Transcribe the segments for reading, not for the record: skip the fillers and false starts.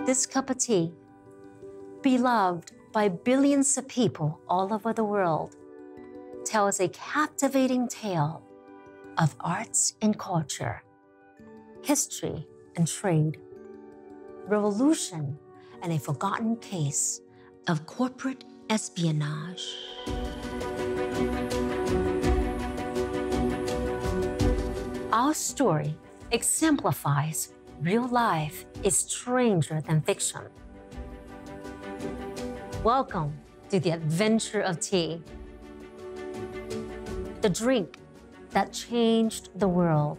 This cup of tea, beloved by billions of people all over the world, tells a captivating tale of arts and culture, history and trade, revolution, and a forgotten case of corporate espionage. Our story exemplifies real life is stranger than fiction. Welcome to the adventure of tea, the drink that changed the world.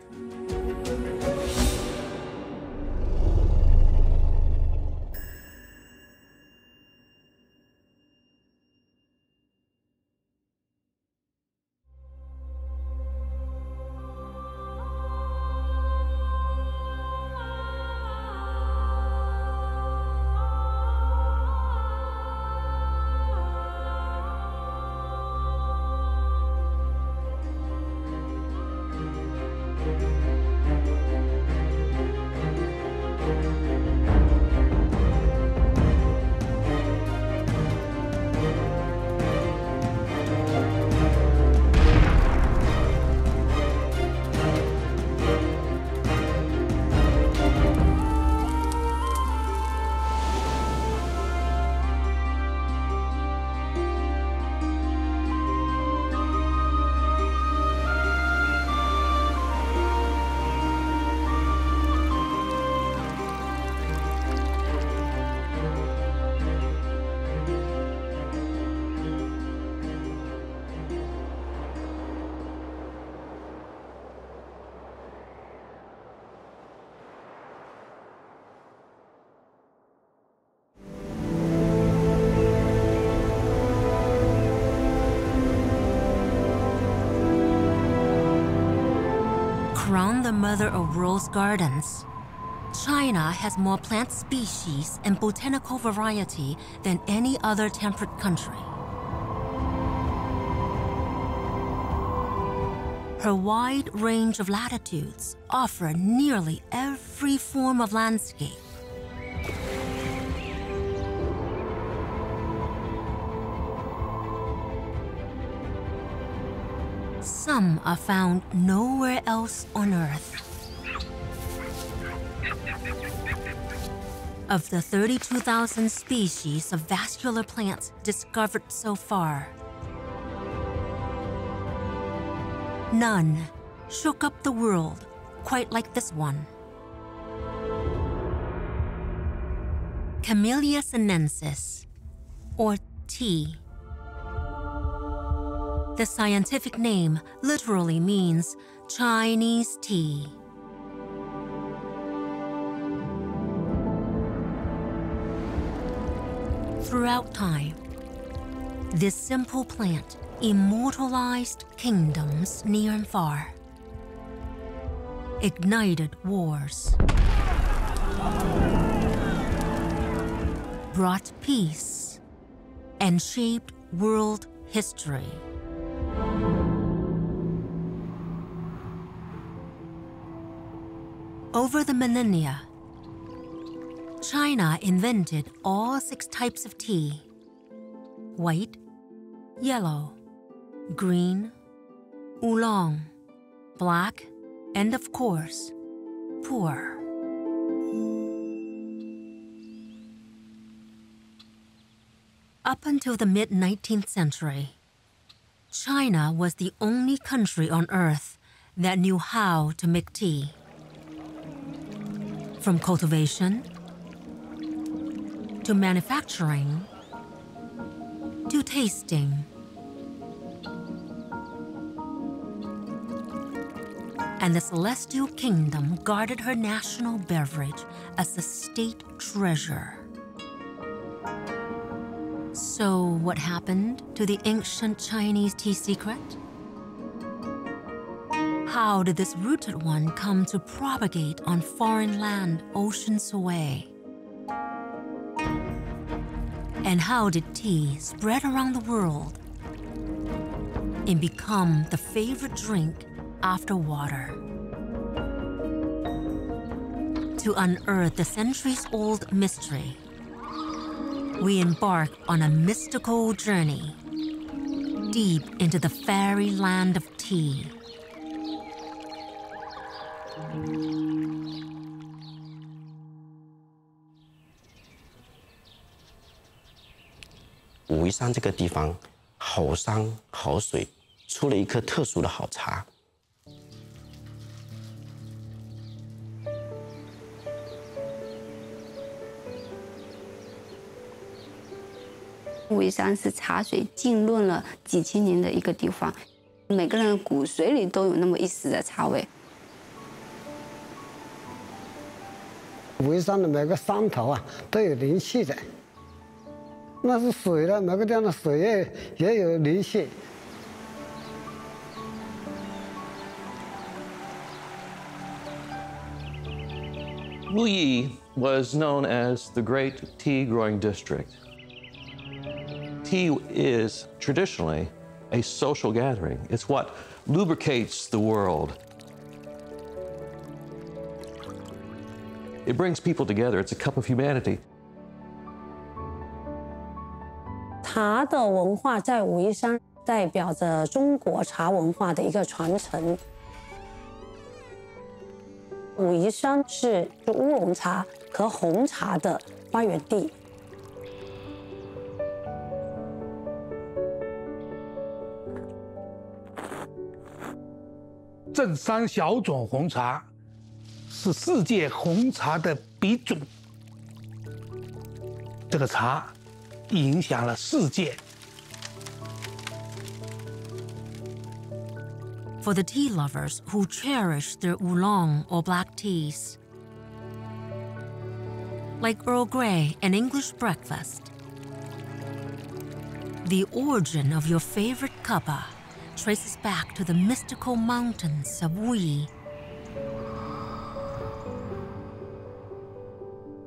Crowned the mother of world's gardens, China has more plant species and botanical variety than any other temperate country. Her wide range of latitudes offer nearly every form of landscape. Some are found nowhere else on Earth. Of the 32,000 species of vascular plants discovered so far, none shook up the world quite like this one. Camellia sinensis, or tea. The scientific name literally means Chinese tea. Throughout time, this simple plant immortalized kingdoms near and far, ignited wars, brought peace, and shaped world history. Over the millennia, China invented all 6 types of tea: white, yellow, green, oolong, black, and of course, pu'er. Up until the mid-19th century, China was the only country on Earth that knew how to make tea. From cultivation, to manufacturing, to tasting. And the Celestial Kingdom guarded her national beverage as a state treasure. So what happened to the ancient Chinese tea secret? How did this rooted one come to propagate on foreign land oceans away? And how did tea spread around the world and become the favorite drink after water? To unearth the centuries-old mystery, we embark on a mystical journey deep into the fairy land of tea. Wuyi山这个地方，好山好水，出了一颗特殊的好茶。wuyi山是茶水浸润了几千年的一个地方，每个人的骨髓里都有那么一丝的茶味。wuyi山的每个山头啊都有灵气的，那是水的，每个地方的水也有灵气。Wuyi was known as the great tea growing district. Tea is traditionally a social gathering. It's what lubricates the world. It brings people together. It's a cup of humanity. 茶的文化在武夷山代表着中国茶文化的一个传承。武夷山是乌龙茶和红茶的发源地。正山小种红茶是世界红茶的鼻祖，这个茶影响了世界。 For the tea lovers who cherish their oolong or black teas, like Earl Grey and English breakfast, the origin of your favorite cuppa traces back to the mystical mountains of Wuyi.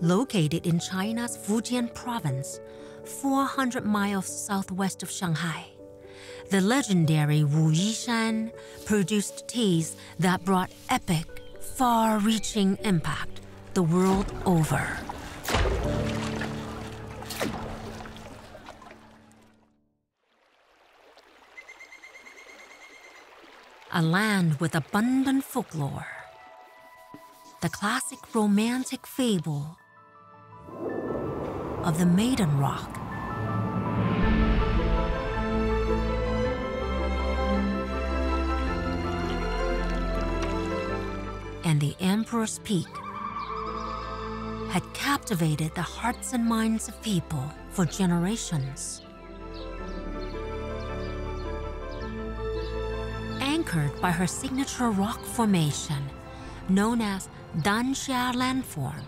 Located in China's Fujian province, 400 miles southwest of Shanghai, the legendary Wuyi Shan produced teas that brought epic, far-reaching impact the world over. A land with abundant folklore, the classic romantic fable of the Maiden Rock, and the Emperor's Peak had captivated the hearts and minds of people for generations. Anchored by her signature rock formation, known as Danxia Landform,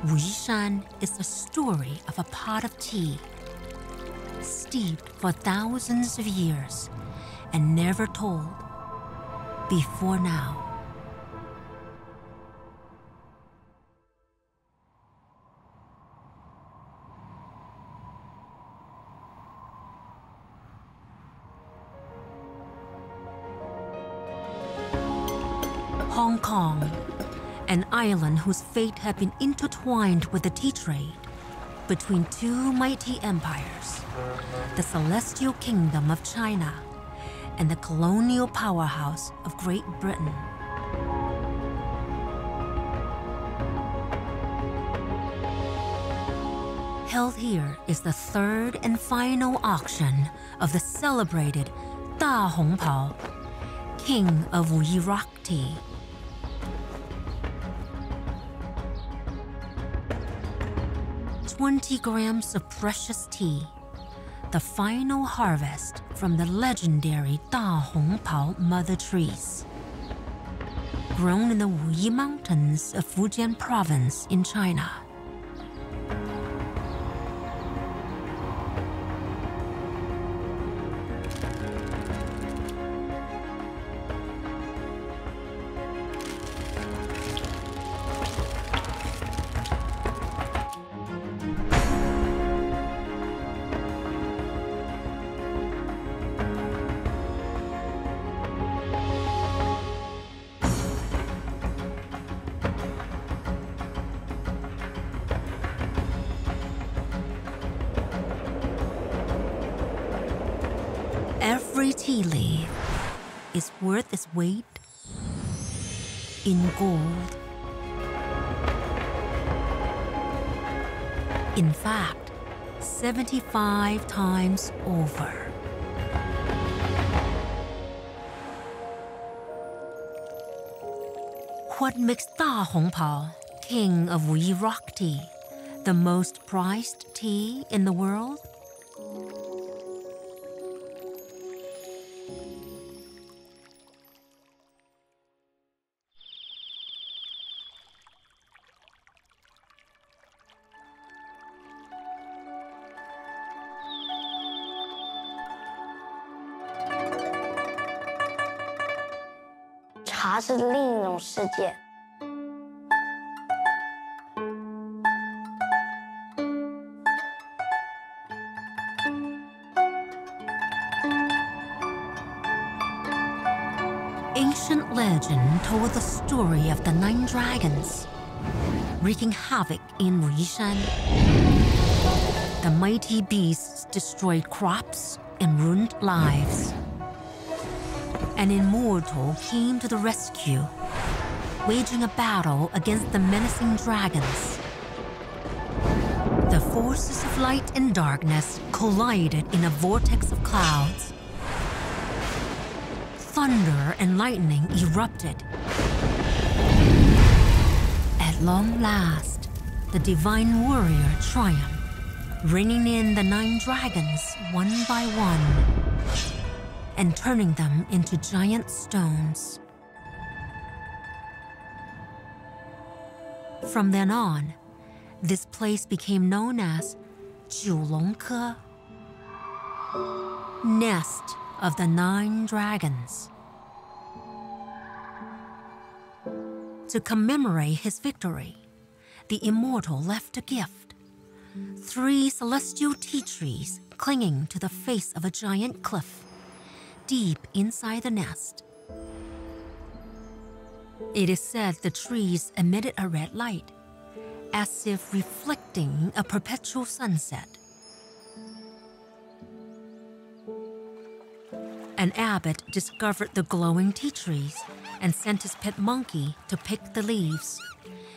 Wuyi Shan is the story of a pot of tea, steeped for thousands of years and never told before now. Hong Kong, an island whose fate had been intertwined with the tea trade between two mighty empires, the Celestial Kingdom of China and the colonial powerhouse of Great Britain. Held here is the third and final auction of the celebrated Da Hongpao, King of Wuyi Rock Tea. "20 grams of precious tea, the final harvest from the legendary Da Hongpao mother trees, grown in the Wuyi Mountains of Fujian province in China." every tea leaf is worth its weight in gold. In fact, 75 times over. What makes Da Hongpao, king of Wuyi rock tea, the most prized tea in the world?茶是另一种世界。Ancient legend told the story of the 9 dragons, wreaking havoc in Wuyishan. The mighty beasts destroyed crops and ruined lives. An immortal came to the rescue, waging a battle against the menacing dragons. The forces of light and darkness collided in a vortex of clouds. Thunder and lightning erupted. At long last, the divine warrior triumphed, reining in the 9 dragons one by one and turning them into giant stones. From then on, this place became known as Jiulongke, nest of the 9 dragons. To commemorate his victory, the immortal left a gift: 3 celestial tea trees clinging to the face of a giant cliff, deep inside the nest. It is said the trees emitted a red light, as if reflecting a perpetual sunset. An abbot discovered the glowing tea trees and sent his pet monkey to pick the leaves,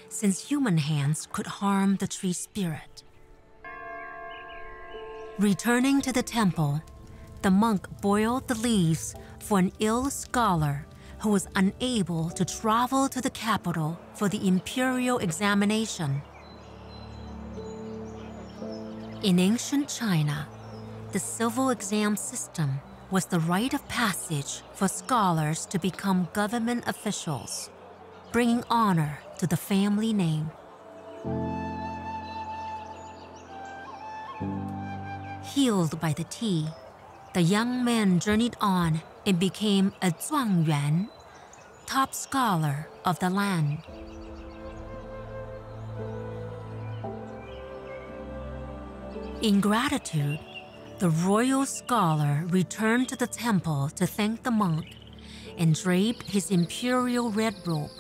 since human hands could harm the tree spirit. Returning to the temple, the monk boiled the leaves for an ill scholar who was unable to travel to the capital for the imperial examination. In ancient China, the civil exam system was the rite of passage for scholars to become government officials, bringing honor to the family name. Healed by the tea, the young man journeyed on and became a Zhuangyuan, top scholar of the land. In gratitude, the royal scholar returned to the temple to thank the monk and draped his imperial red robe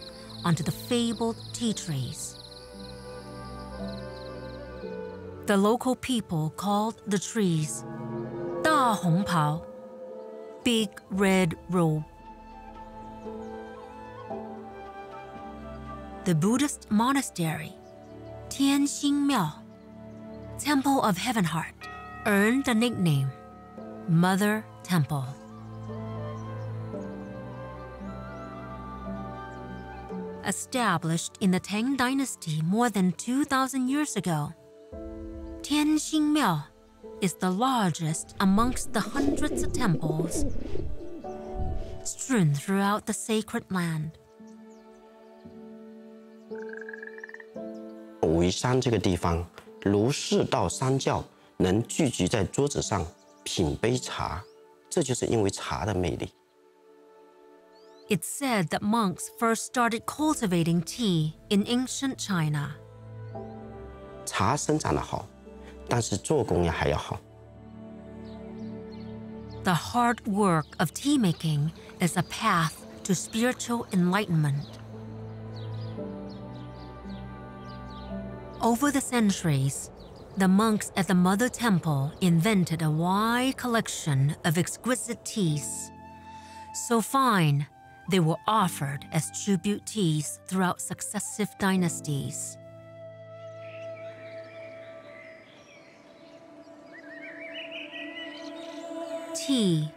onto the fabled tea trees. The local people called the trees Da Hongpao, big red robe. The Buddhist monastery, Tianxing Miao, Temple of Heaven Heart, earned the nickname Mother Temple. Established in the Tang Dynasty more than 2,000 years ago, Tianxing Miao is the largest amongst the hundreds of temples strewn throughout the sacred land. 武夷山这个地方，儒释道三教能聚集在桌子上品杯茶，这就是因为茶的魅力。 It's said that monks first started cultivating tea in ancient China. 茶生长得好，但是做工也还要好。 The hard work of tea making is a path to spiritual enlightenment. Over the centuries, the monks at the Mother Temple invented a wide collection of exquisite teas. So fine, they were offered as tribute teas throughout successive dynasties. Tea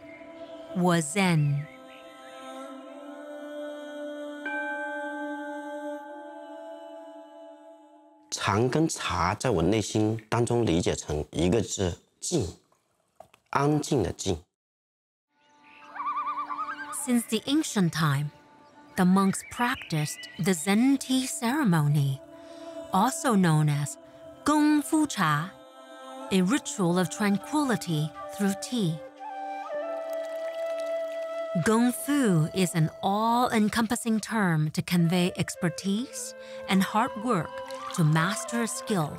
was Zen. "禅"跟"茶"在我内心当中理解成一个字“静”，安静的静。Since the ancient time, the monks practiced the Zen tea ceremony, also known as Gong Fu Cha, a ritual of tranquility through tea. Gong Fu is an all-encompassing term to convey expertise and hard work to master a skill,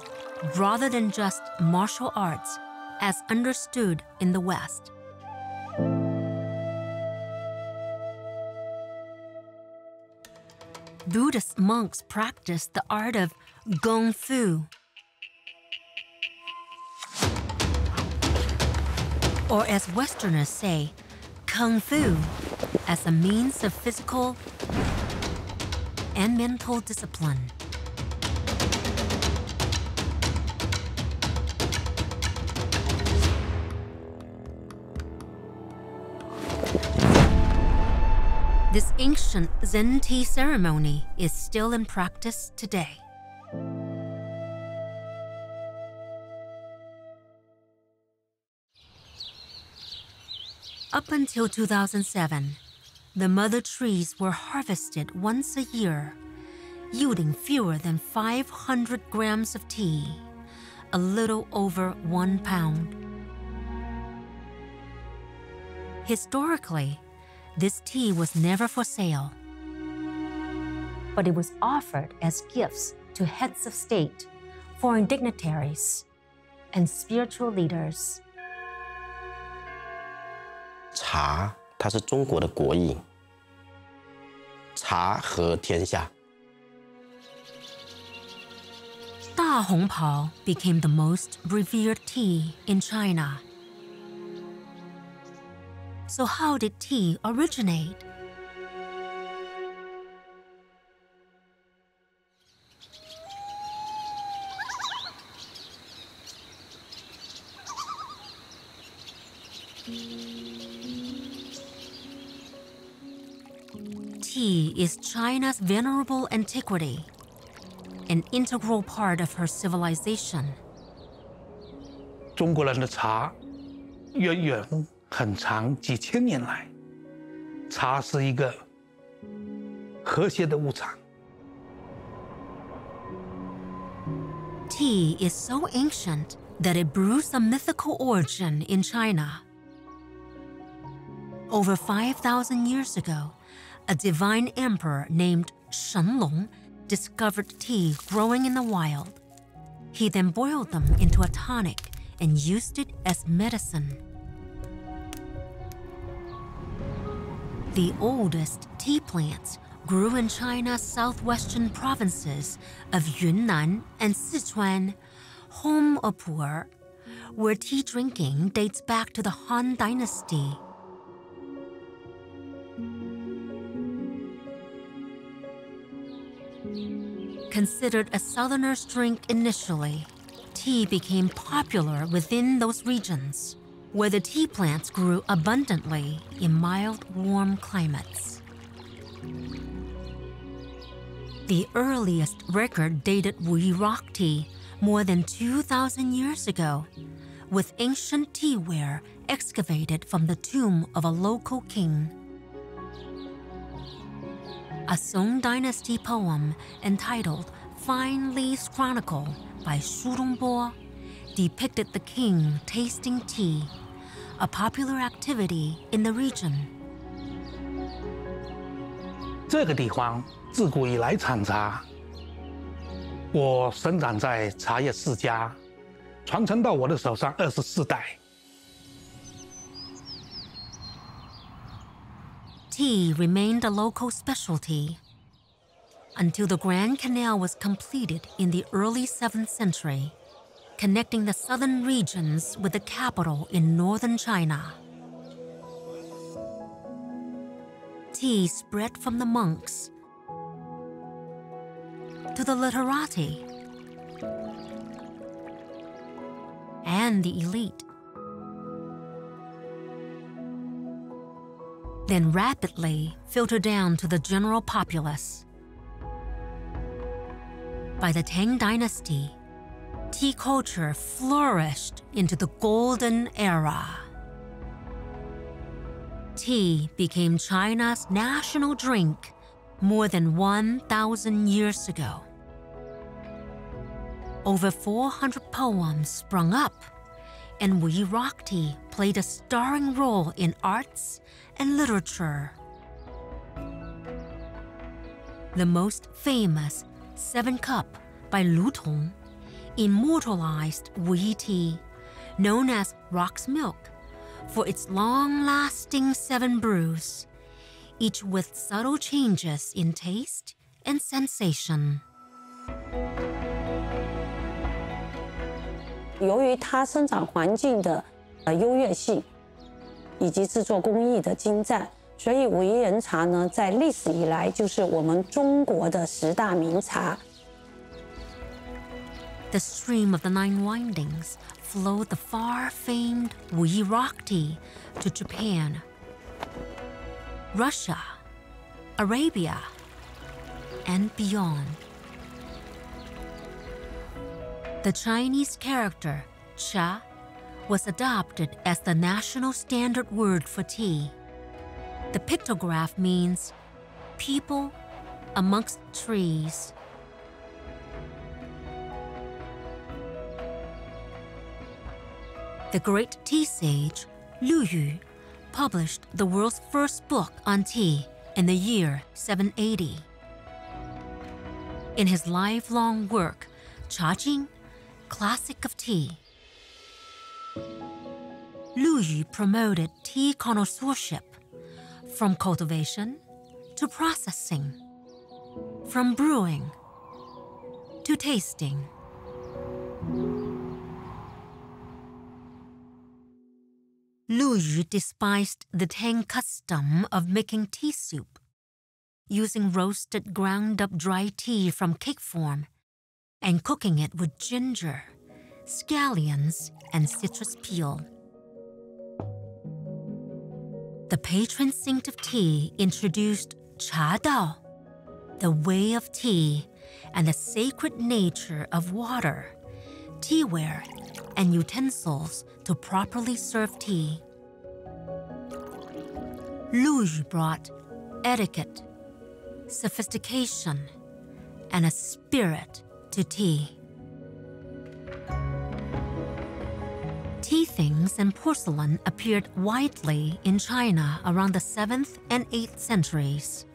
rather than just martial arts as understood in the West. Buddhist monks practiced the art of Gong Fu, or as Westerners say, Kung Fu, as a means of physical and mental discipline. This ancient Zen tea ceremony is still in practice today. Up until 2007, the mother trees were harvested once a year, yielding fewer than 500 grams of tea, a little over 1 pound. Historically, this tea was never for sale, but it was offered as gifts to heads of state, foreign dignitaries, and spiritual leaders. 茶，它是中国的国饮，茶和天下。Da Hongpao became the most revered tea in China. So how did tea originate? Tea is China's venerable antiquity, an integral part of her civilization. 中国人的茶渊源很长，几千年来，茶是一个和谐的物产。Tea is so ancient that it brews a mythical origin in China. Over 5,000 years ago, a divine emperor named Shenlong discovered tea growing in the wild. He then boiled them into a tonic and used it as medicine. The oldest tea plants grew in China's southwestern provinces of Yunnan and Sichuan, home of Pu'er, where tea drinking dates back to the Han Dynasty. Considered a southerner's drink initially, tea became popular within those regions, where the tea plants grew abundantly in mild, warm climates. The earliest record dated Wuyi rock tea more than 2,000 years ago, with ancient teaware excavated from the tomb of a local king. A Song Dynasty poem entitled Fine Leaves Chronicle by Shu Dongbo depicted the king tasting tea, a popular activity in the region. 这个地方自古以来产茶，我生长在茶叶世家，传承到我的手上24代。Tea remained a local specialty until the Grand Canal was completed in the early 7th century. connecting the southern regions with the capital in northern China. Tea spread from the monks to the literati and the elite, then rapidly filtered down to the general populace. By the Tang Dynasty, tea culture flourished into the golden era. Tea became China's national drink more than 1,000 years ago. Over 400 poems sprung up, and Wuyi rock tea played a starring role in arts and literature. The most famous Seven Cup by Lu Tong immortalized Wuyi tea, known as Rock's Milk, for its long-lasting 7 brews, each with subtle changes in taste and sensation. 由于它生长环境的优越性，以及制作工艺的精湛，所以武夷人茶呢，在历史以来就是我们中国的10大名茶。The stream of the 9 windings flowed the far-famed Wuyi rock tea to Japan, Russia, Arabia, and beyond. The Chinese character cha was adopted as the national standard word for tea. The pictograph means people amongst trees. The great tea sage, Lu Yu, published the world's first book on tea in the year 780. In his lifelong work, Cha Jing, Classic of Tea, Lu Yu promoted tea connoisseurship, from cultivation to processing, from brewing to tasting. Lu Yu despised the Tang custom of making tea soup, using roasted ground-up dry tea from cake form and cooking it with ginger, scallions, and citrus peel. The patron saint of tea introduced Cha Dao, the way of tea, and the sacred nature of water, teaware, and utensils to properly serve tea. Lu Yu brought etiquette, sophistication, and a spirit to tea. Tea things and porcelain appeared widely in China around the 7th and 8th centuries.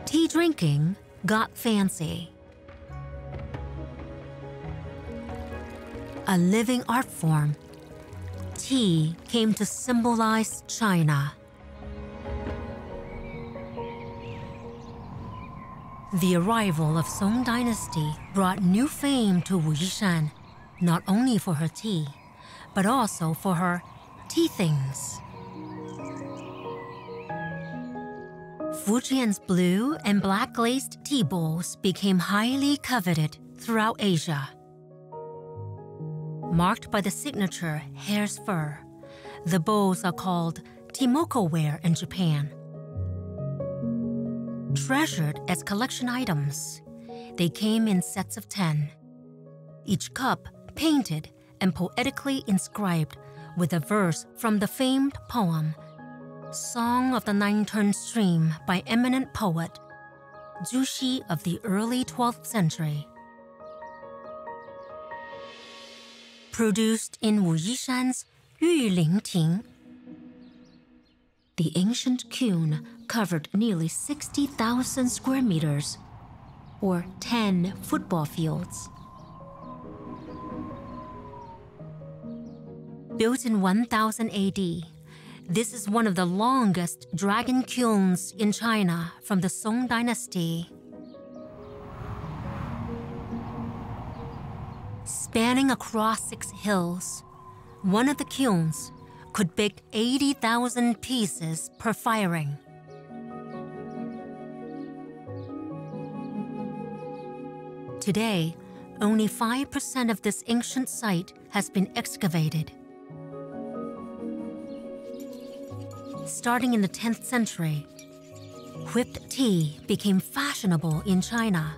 Tea drinking got fancy. A living art form, tea came to symbolize China. The arrival of Song Dynasty brought new fame to Wuyishan, not only for her tea, but also for her tea things. Fujian's blue and black glazed tea bowls became highly coveted throughout Asia. Marked by the signature hare's fur, the bowls are called timoko-ware in Japan. Treasured as collection items, they came in sets of 10. Each cup painted and poetically inscribed with a verse from the famed poem Song of the Nine-Turned Stream by eminent poet Zhu Xi of the early 12th century. Produced in Wuyishan's Yuling Ting, the ancient kiln covered nearly 60,000 square meters, or 10 football fields. Built in 1000 AD, this is one of the longest dragon kilns in China from the Song Dynasty. Spanning across 6 hills, one of the kilns could bake 80,000 pieces per firing. Today, only 5% of this ancient site has been excavated. Starting in the 10th century, whipped tea became fashionable in China.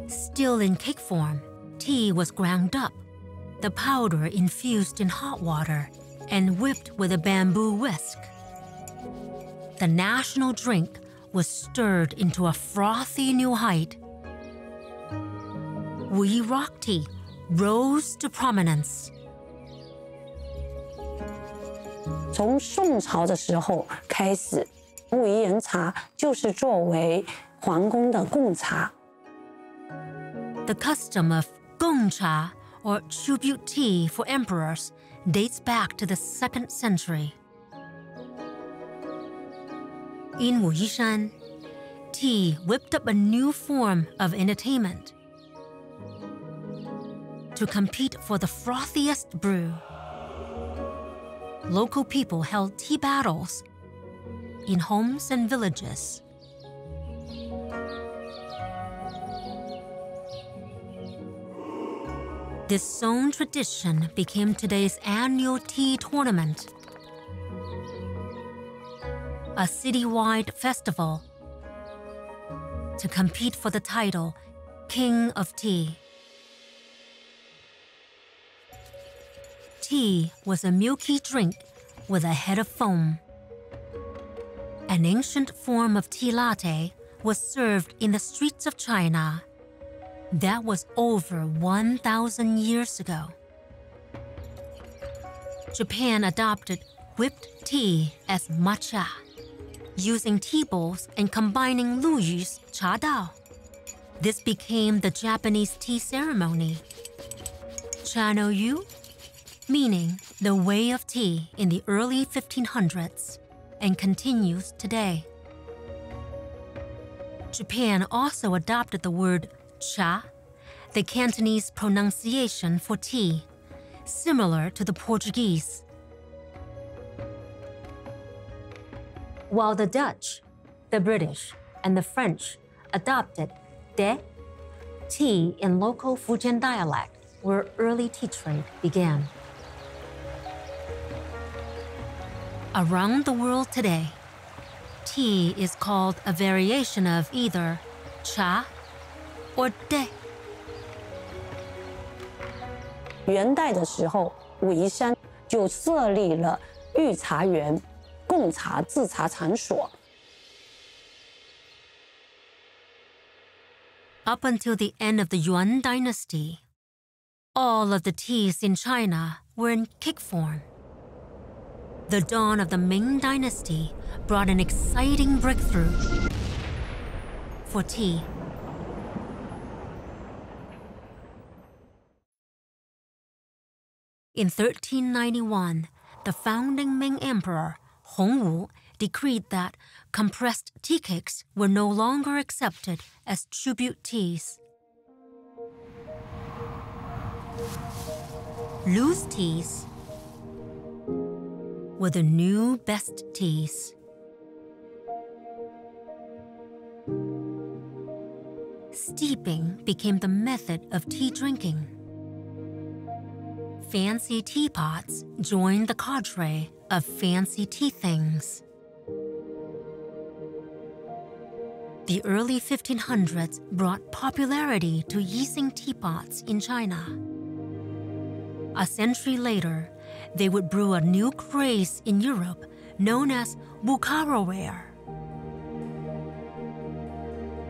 Still in cake form, tea was ground up, the powder infused in hot water, and whipped with a bamboo whisk. The national drink was stirred into a frothy new height. Wuyi rock tea rose to prominence. 从宋朝的时候开始，武夷岩茶就是作为皇宫的贡茶。The custom of gong cha, or tribute tea for emperors, dates back to the 2nd century. In Wuyishan, tea whipped up a new form of entertainment. To compete for the frothiest brew, local people held tea battles in homes and villages. This Song tradition became today's annual tea tournament, a citywide festival to compete for the title King of Tea. Tea was a milky drink with a head of foam. An ancient form of tea latte was served in the streets of China. That was over 1,000 years ago. Japan adopted whipped tea as matcha, using tea bowls and combining Luyu's cha dao. This became the Japanese tea ceremony. Cha no yu, meaning the way of tea in the early 1500s, and continues today. Japan also adopted the word cha, the Cantonese pronunciation for tea, similar to the Portuguese. While the Dutch, the British, and the French adopted de, tea in local Fujian dialect, where early tea trade began. Around the world today, tea is called a variation of either cha or de. 元代的时候，武夷山就设立了御茶园、贡茶制茶场所。Up until the end of the Yuan dynasty, all of the teas in China were in cake form. The dawn of the Ming dynasty brought an exciting breakthrough for tea. In 1391, the founding Ming Emperor, Hongwu, decreed that compressed tea cakes were no longer accepted as tribute teas. Loose teas were the new best teas. Steeping became the method of tea drinking. Fancy teapots joined the cadre of fancy tea things. The early 1500s brought popularity to using teapots in China. A century later, they would brew a new craze in Europe known as Bucharoware.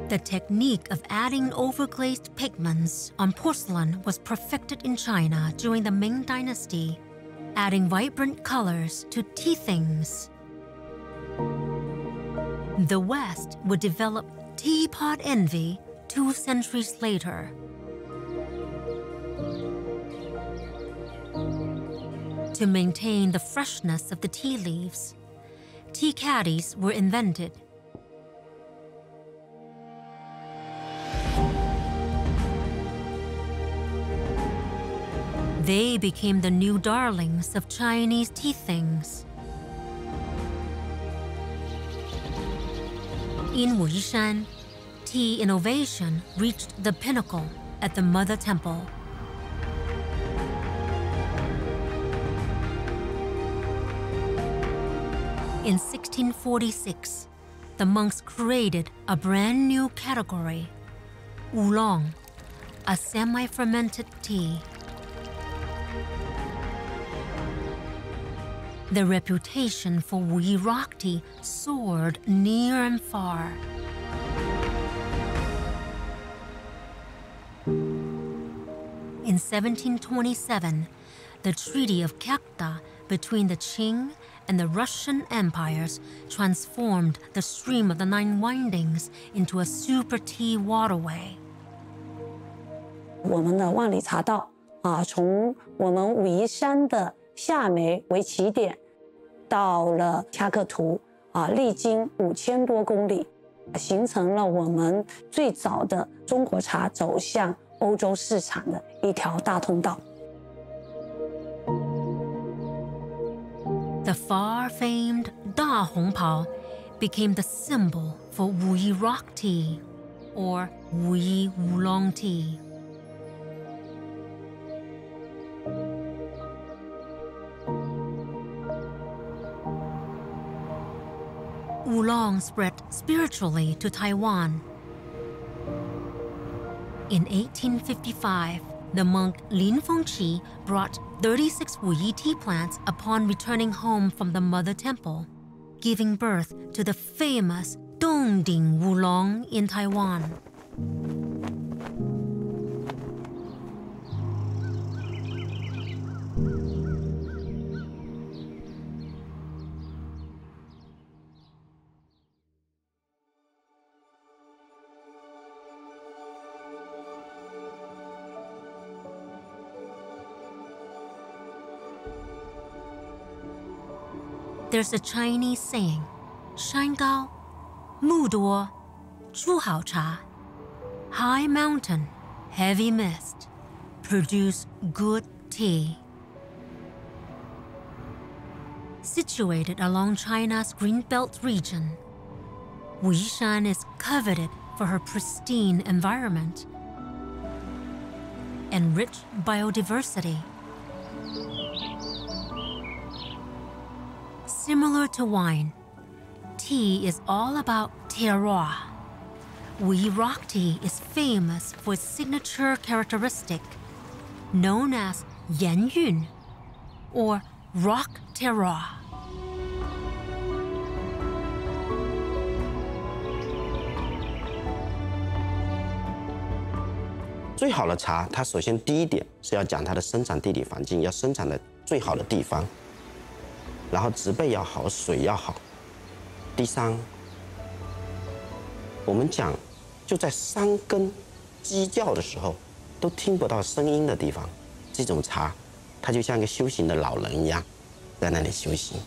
The technique of adding overglazed pigments on porcelain was perfected in China during the Ming Dynasty, adding vibrant colors to tea things. The West would develop teapot envy 2 centuries later. To maintain the freshness of the tea leaves, tea caddies were invented. They became the new darlings of Chinese tea things. In Wuyi, tea innovation reached the pinnacle at the Mother Temple. In 1646, the monks created a brand new category, oolong, a semi-fermented tea. The reputation for Wuyi rock tea soared near and far. In 1727, the Treaty of Kyakhta between the Qing and the Russian empires transformed the stream of the Nine Windings into a super tea waterway. 我们的万里茶道从我们武夷山的夏梅为起点，到了恰克图历经5000多公里，形成了我们最早的中国茶走向欧洲市场的一条大通道。The far-famed Da Hongpao became the symbol for Wuyi rock tea, or Wuyi oolong tea. Oolong spread spiritually to Taiwan. In 1855, the monk Lin Fengqi brought 36 Wuyi tea plants upon returning home from the Mother Temple, giving birth to the famous Dongding Oolong in Taiwan. There's a Chinese saying, 山高, 木多, 出好茶, high mountain, heavy mist, produce good tea. Situated along China's Greenbelt region, Wuyi is coveted for her pristine environment and rich biodiversity. Similar to wine, tea is all about terroir. Wuyi rock tea is famous for its signature characteristic, known as yan yun, or rock terroir. "最好的茶，它首先第一点是要讲它的生产地理环境，要生产的最好的地方。然后植被要好，水要好。第三，我们讲就在山根鸡叫的时候都听不到声音的地方，这种茶它就像一个修行的老人一样，在那里修行。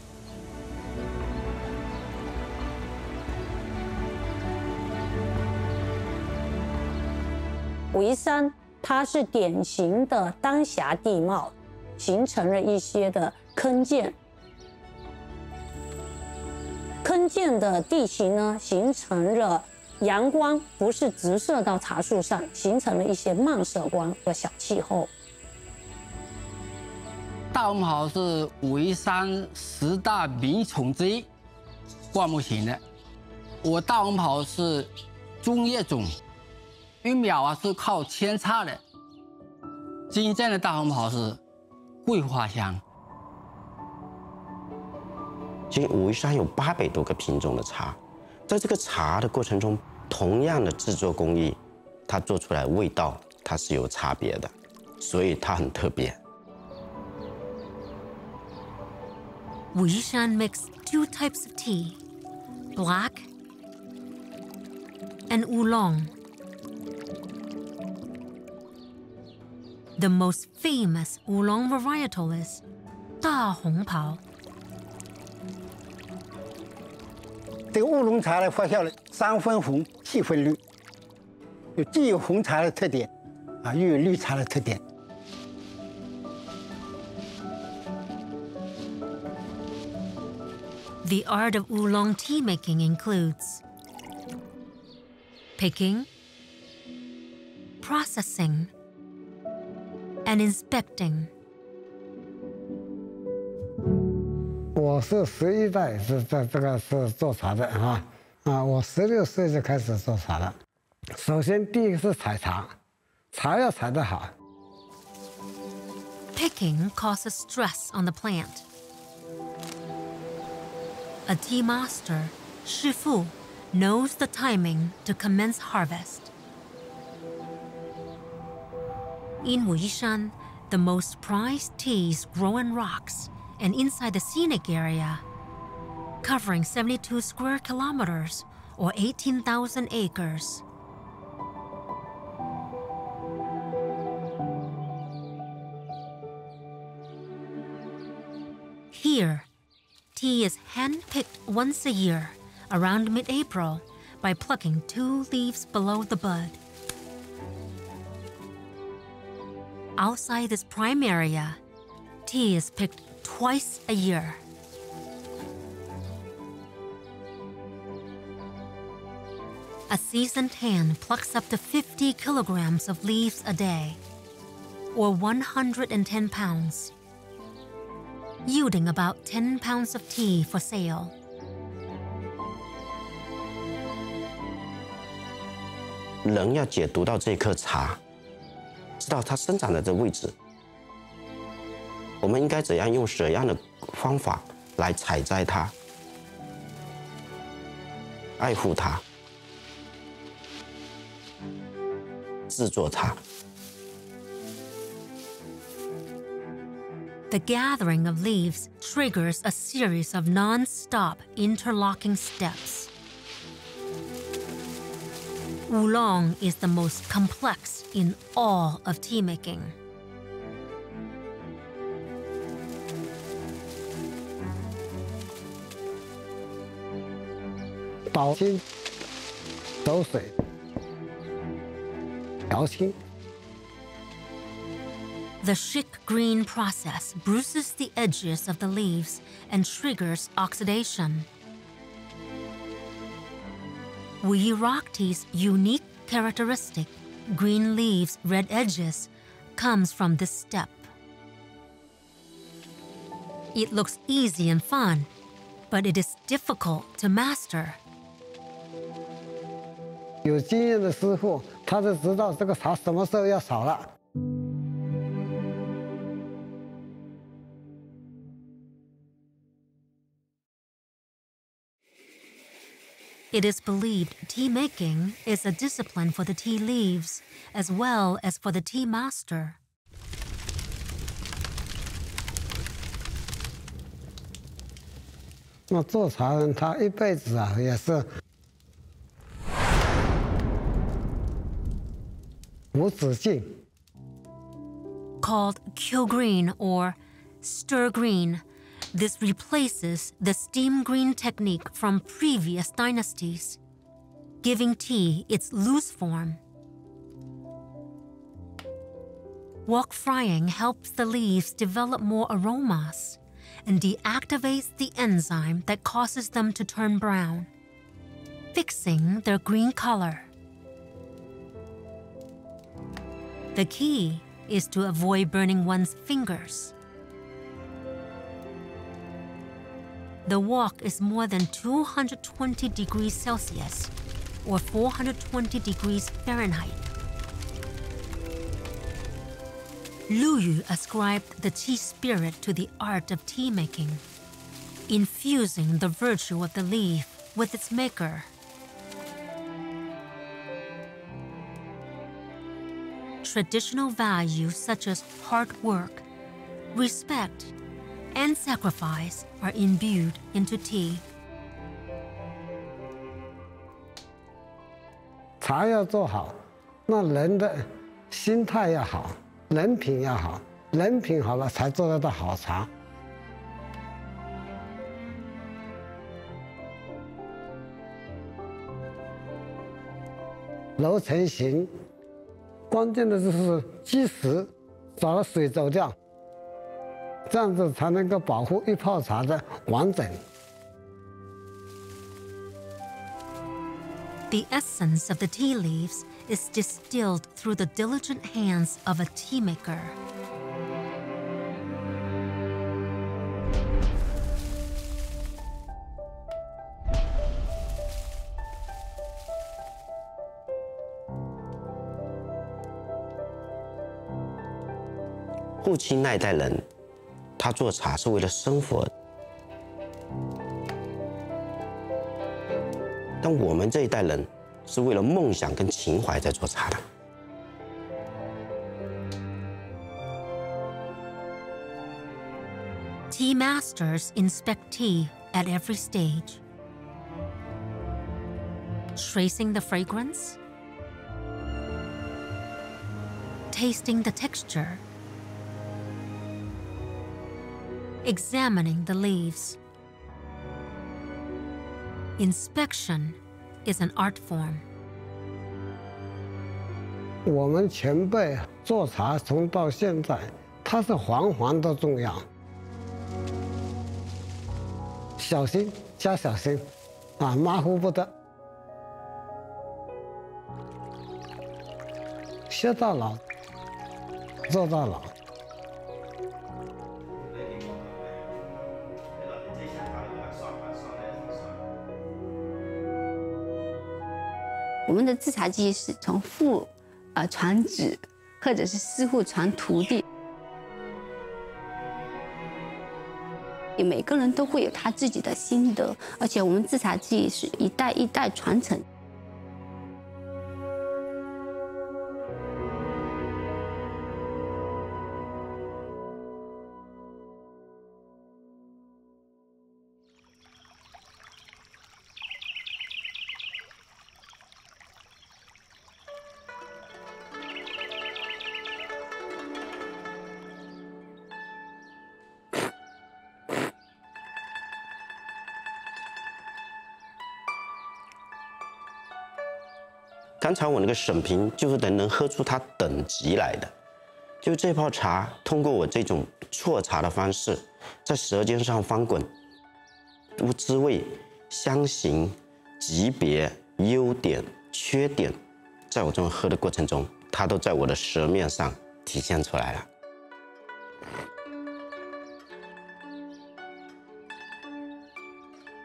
武夷山它是典型的丹霞地貌，形成了一些的坑涧。坑涧的地形呢，形成了阳光不是直射到茶树上，形成了一些漫射光的小气候。大红袍是武夷山10大名宠之一，灌木型的。我大红袍是中叶种，因为苗是靠扦插的。真正的大红袍是桂花香。其实武夷山有800多个品种的茶，在这个茶的过程中，同样的制作工艺，它做出来味道它是有差别的，所以它很特别。Wuyi makes 2 types of tea, black and oolong. The most famous oolong varietal is 大红袍。这个乌龙茶呢，发酵了3分红7分绿，既有红茶的特点，又有绿茶的特点。The art of oolong tea making includes picking, processing, and inspecting. 我是11代是做茶的我16岁就开始做茶了。首先第一个是采茶，茶要采得好。 Picking causes stress on the plant. A tea master, Shifu, knows the timing to commence harvest. In Wuyi, the most prized teas grow in rocks and inside the scenic area, covering 72 square kilometers or 18,000 acres. Here, tea is hand-picked once a year, around mid-April, by plucking 2 leaves below the bud. Outside this prime area, tea is picked twice a year. A seasoned hand plucks up to 50 kilograms of leaves a day, or 110 pounds, yielding about 10 pounds of tea for sale.人要解读到这颗茶，知道它生长的这位置，我们应该怎样用什么样的方法来采摘它、爱护它、制作它。 The gathering of leaves triggers a series of non-stop interlocking steps. Oolong is the most complex in all of tea making. 倒青、走水、调青。 The Shik green process bruises the edges of the leaves and triggers oxidation. Wuyi rock tea's unique characteristic, green leaves, red edges, comes from this step. It looks easy and fun, but it is difficult to master. 有经验的师傅，他就知道这个茶什么时候要扫了。 It is believed tea making is a discipline for the tea leaves, as well as for the tea master. 那做茶人他一辈子也是无止境。 Called Kyo green or stir green, this replaces the steam green technique from previous dynasties, giving tea its loose form. Wok frying helps the leaves develop more aromas and deactivates the enzyme that causes them to turn brown, fixing their green color. The key is to avoid burning one's fingers. The wok is more than 220 degrees Celsius, or 420 degrees Fahrenheit. Wuyi ascribed the tea spirit to the art of tea making, infusing the virtue of the leaf with its maker. Traditional values such as hard work, respect, and sacrifice are imbued into tea. 茶要做好，那人的心态要好，人品要好，人品好了才做得到好茶。揉成型，关键的就是及时把它水走掉。 这样子才能够保护一泡茶的完整。The essence of the tea leaves is distilled through the diligent hands of a tea maker.父亲那一代人，他做茶是为了生活，但我们这一代人是为了梦想跟情怀在做茶的。Tea masters inspect tea at every stage, tracing the fragrance, tasting the texture, examining the leaves. Inspection is an art form. 我们前辈做茶从到现在，它是环环都重要。小心加小心，马虎不得。学到老，做到老。我们的制茶技艺是从父传子，或者是师傅传徒弟。每个人都会有他自己的心得，而且我们制茶技艺是一代一代传承。刚才我那个审评就是能喝出它等级来的，就这泡茶通过我这种啜茶的方式，在舌尖上翻滚，滋味、香型、级别、优点、缺点，在我这种喝的过程中，它都在我的舌面上体现出来了。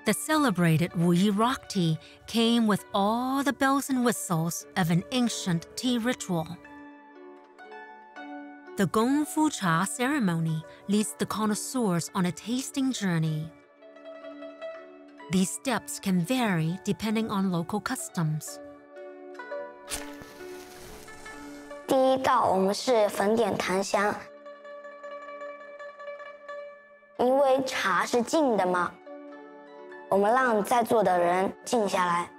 The celebrated Wuyi rock tea came with all the bells and whistles of an ancient tea ritual. The Gongfu Cha ceremony leads the connoisseurs on a tasting journey. These steps can vary depending on local customs. 第一道我们是粉点檀香，因为茶是静的嘛。我们让在座的人静下来。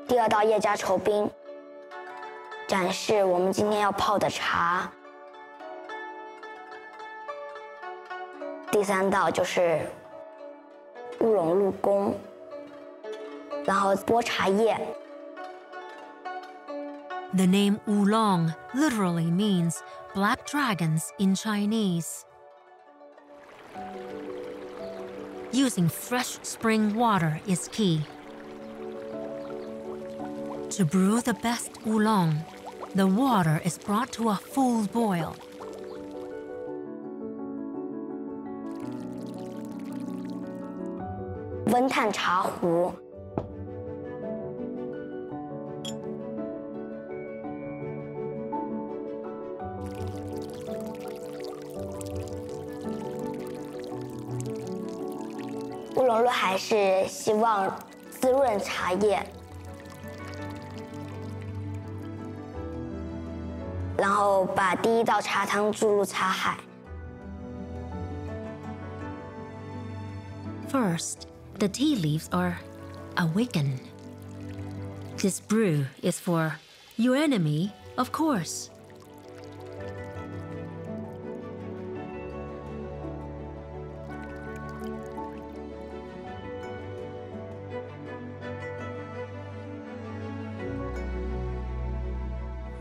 第二道叶加稠冰，展示我们今天要泡的茶。第三道就是乌龙入宫，然后剥茶叶。The name oolong literally means black dragons in Chinese. Using fresh spring water is key. To brew the best oolong, the water is brought to a full boil. 温炭茶壶。乌龙入海是希望滋润茶叶，然后把第一道茶汤注入茶海。First, the tea leaves are awakened. This brew is for your enemy, of course.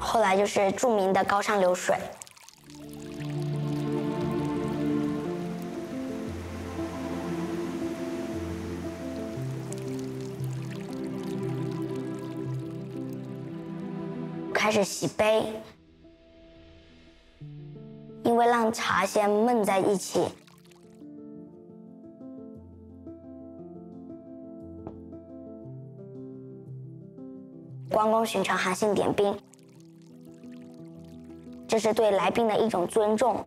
后来就是著名的高山流水。开始洗杯，因为让茶先焖在一起。关公巡城韩信点兵，这是对来宾的一种尊重。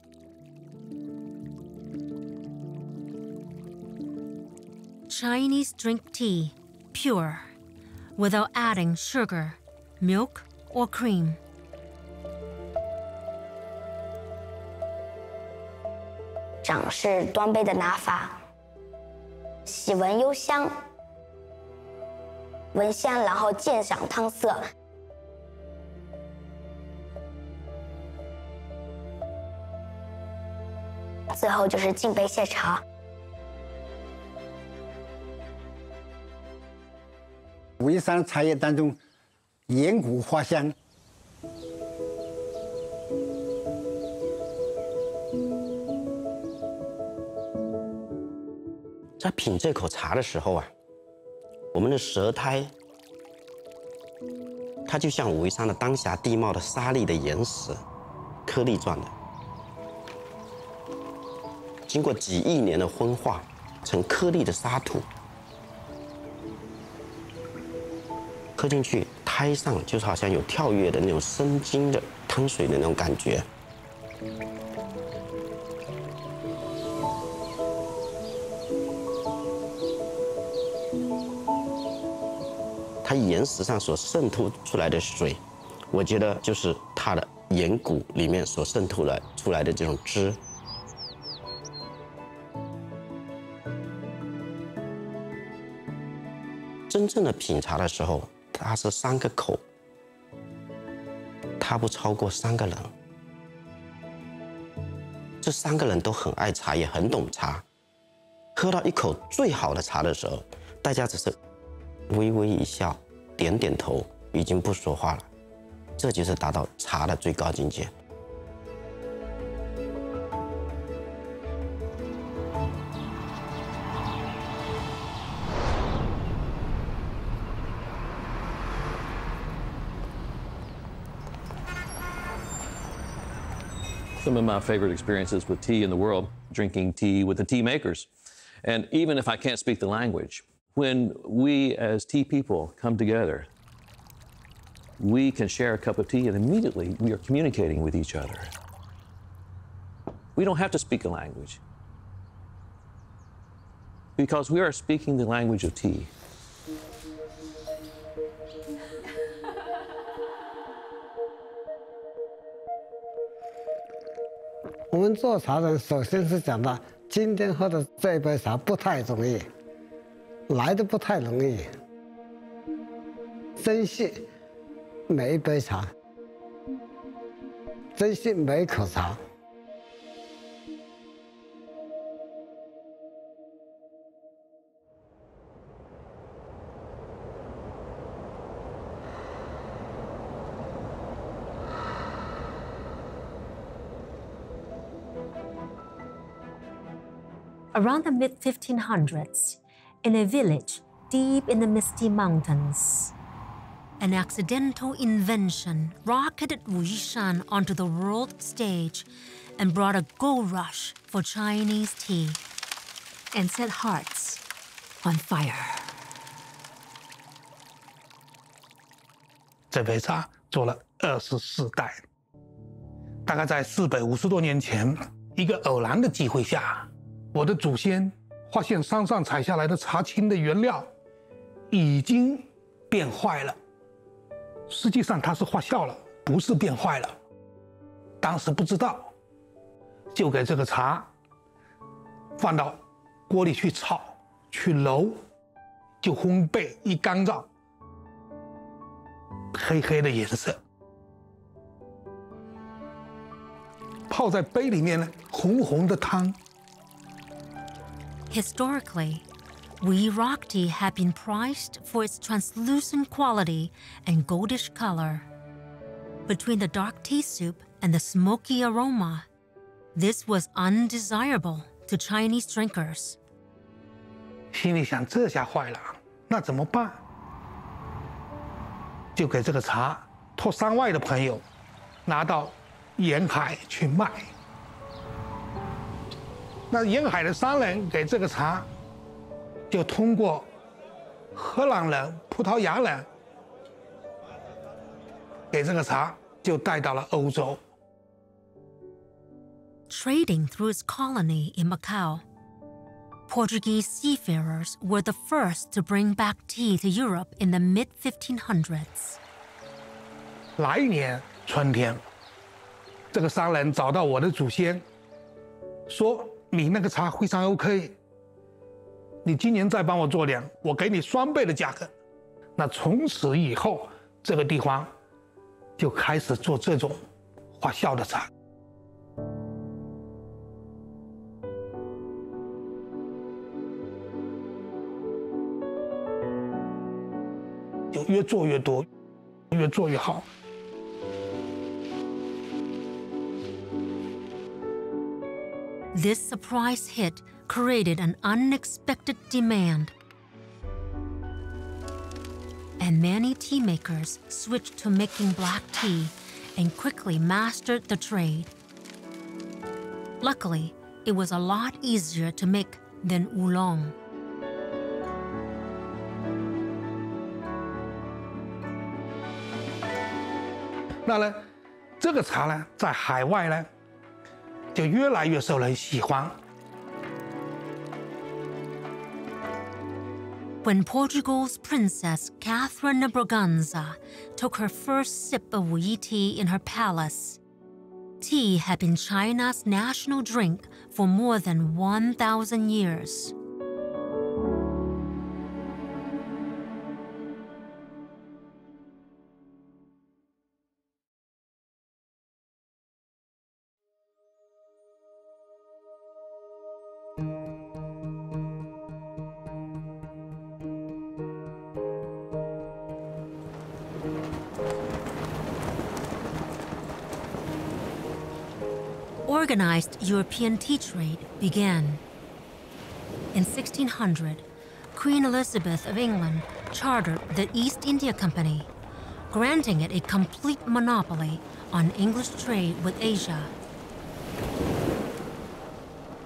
Chinese drink tea pure, without adding sugar, milk, or cream. 掌式端杯的拿法，喜闻幽香，闻香然后鉴赏汤色。最后就是敬杯谢茶。武夷山茶叶当中，岩谷花香。在品这口茶的时候啊，我们的舌苔，它就像武夷山的丹霞地貌的沙砾的岩石，颗粒状的，经过几亿年的风化成颗粒的沙土，喝进去，苔上就是好像有跳跃的那种生津的汤水的那种感觉。它岩石上所渗透出来的水，我觉得就是它的岩谷里面所渗透出来的这种汁。真正的品茶的时候，它是3个口，它不超过3个人。这3个人都很爱茶，也很懂茶。喝到一口最好的茶的时候，大家只是微微一笑，点点头，已经不说话了。这就是达到茶的最高境界。Some of my favorite experiences with tea in the world, drinking tea with the tea makers. And even if I can't speak the language, when we as tea people come together, we can share a cup of tea and immediately we are communicating with each other. We don't have to speak a language because we are speaking the language of tea. 我们做茶人，首先是讲到今天喝的这一杯茶不太容易，来的不太容易，珍惜每一杯茶，珍惜每一口茶。Around the mid-1500s, in a village deep in the misty mountains, an accidental invention rocketed Wuyi onto the world stage and brought a gold rush for Chinese tea and set hearts on fire. 这杯茶做了24代，大概在450多年前，一个偶然的机会下，我的祖先发现山上采下来的茶青的原料已经变坏了。实际上它是发酵了，不是变坏了。当时不知道，就给这个茶放到锅里去炒、去揉，就烘焙一干燥，黑黑的颜色，泡在杯里面呢，红红的汤。Historically, Wuyi rock tea had been prized for its translucent quality and goldish color. Between the dark tea soup and the smoky aroma, this was undesirable to Chinese drinkers. 心里想，这下坏了，那怎么办？就给这个茶托山外的朋友拿到沿海去卖。那沿海的商人给这个茶，就通过荷兰人、葡萄牙人给这个茶就带到了欧洲。Trading through its colony in Macau, Portuguese seafarers were the first to bring back tea to Europe in the mid-1500s. 来年春天，这个商人找到我的祖先，说：“你那个茶非常 OK， 你今年再帮我做点，我给你双倍的价格。”那从此以后，这个地方就开始做这种发酵的茶。就越做越多，越做越好。This surprise hit created an unexpected demand, and many tea makers switched to making black tea and quickly mastered the trade. Luckily, it was a lot easier to make than oolong. 那呢，这个茶呢，在海外呢，就越来越受人喜欢。When Portugal's Princess Catherine of Braganza took her first sip of Wuyi tea in her palace, tea had been China's national drink for more than 1,000 years. Organized European tea trade began. In 1600, Queen Elizabeth of England chartered the East India Company, granting it a complete monopoly on English trade with Asia.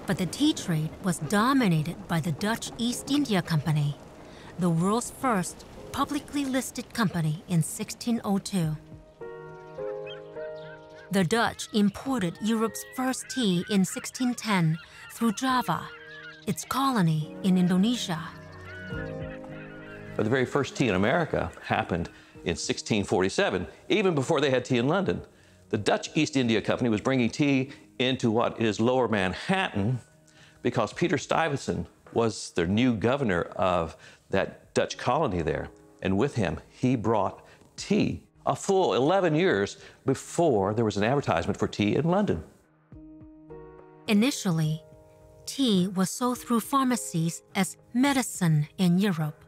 But the tea trade was dominated by the Dutch East India Company, the world's first publicly listed company in 1602. The Dutch imported Europe's first tea in 1610 through Java, its colony in Indonesia. But the very first tea in America happened in 1647, even before they had tea in London. The Dutch East India Company was bringing tea into what is Lower Manhattan because Peter Stuyvesant was the new governor of that Dutch colony there. And with him, he brought tea a full 11 years before there was an advertisement for tea in London. Initially, tea was sold through pharmacies as medicine in Europe.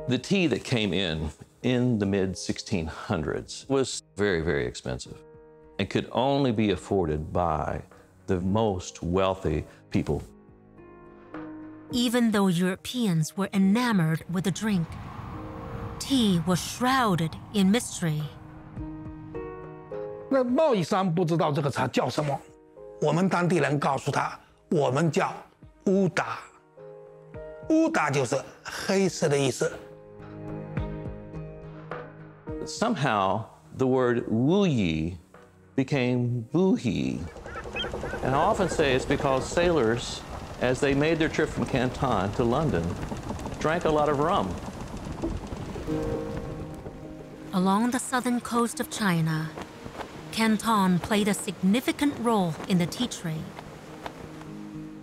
The tea that came in the mid-1600s was very, very expensive and could only be afforded by the most wealthy people. Even though Europeans were enamored with the drink, tea was shrouded in mystery. 那贸易商不知道这个茶叫什么，我们当地人告诉他，我们叫乌达，乌达就是黑色的意思。Somehow, the word Wuyi became Wuyi. And I often say it's because sailors, as they made their trip from Canton to London, drank a lot of rum. Along the southern coast of China, Canton played a significant role in the tea trade.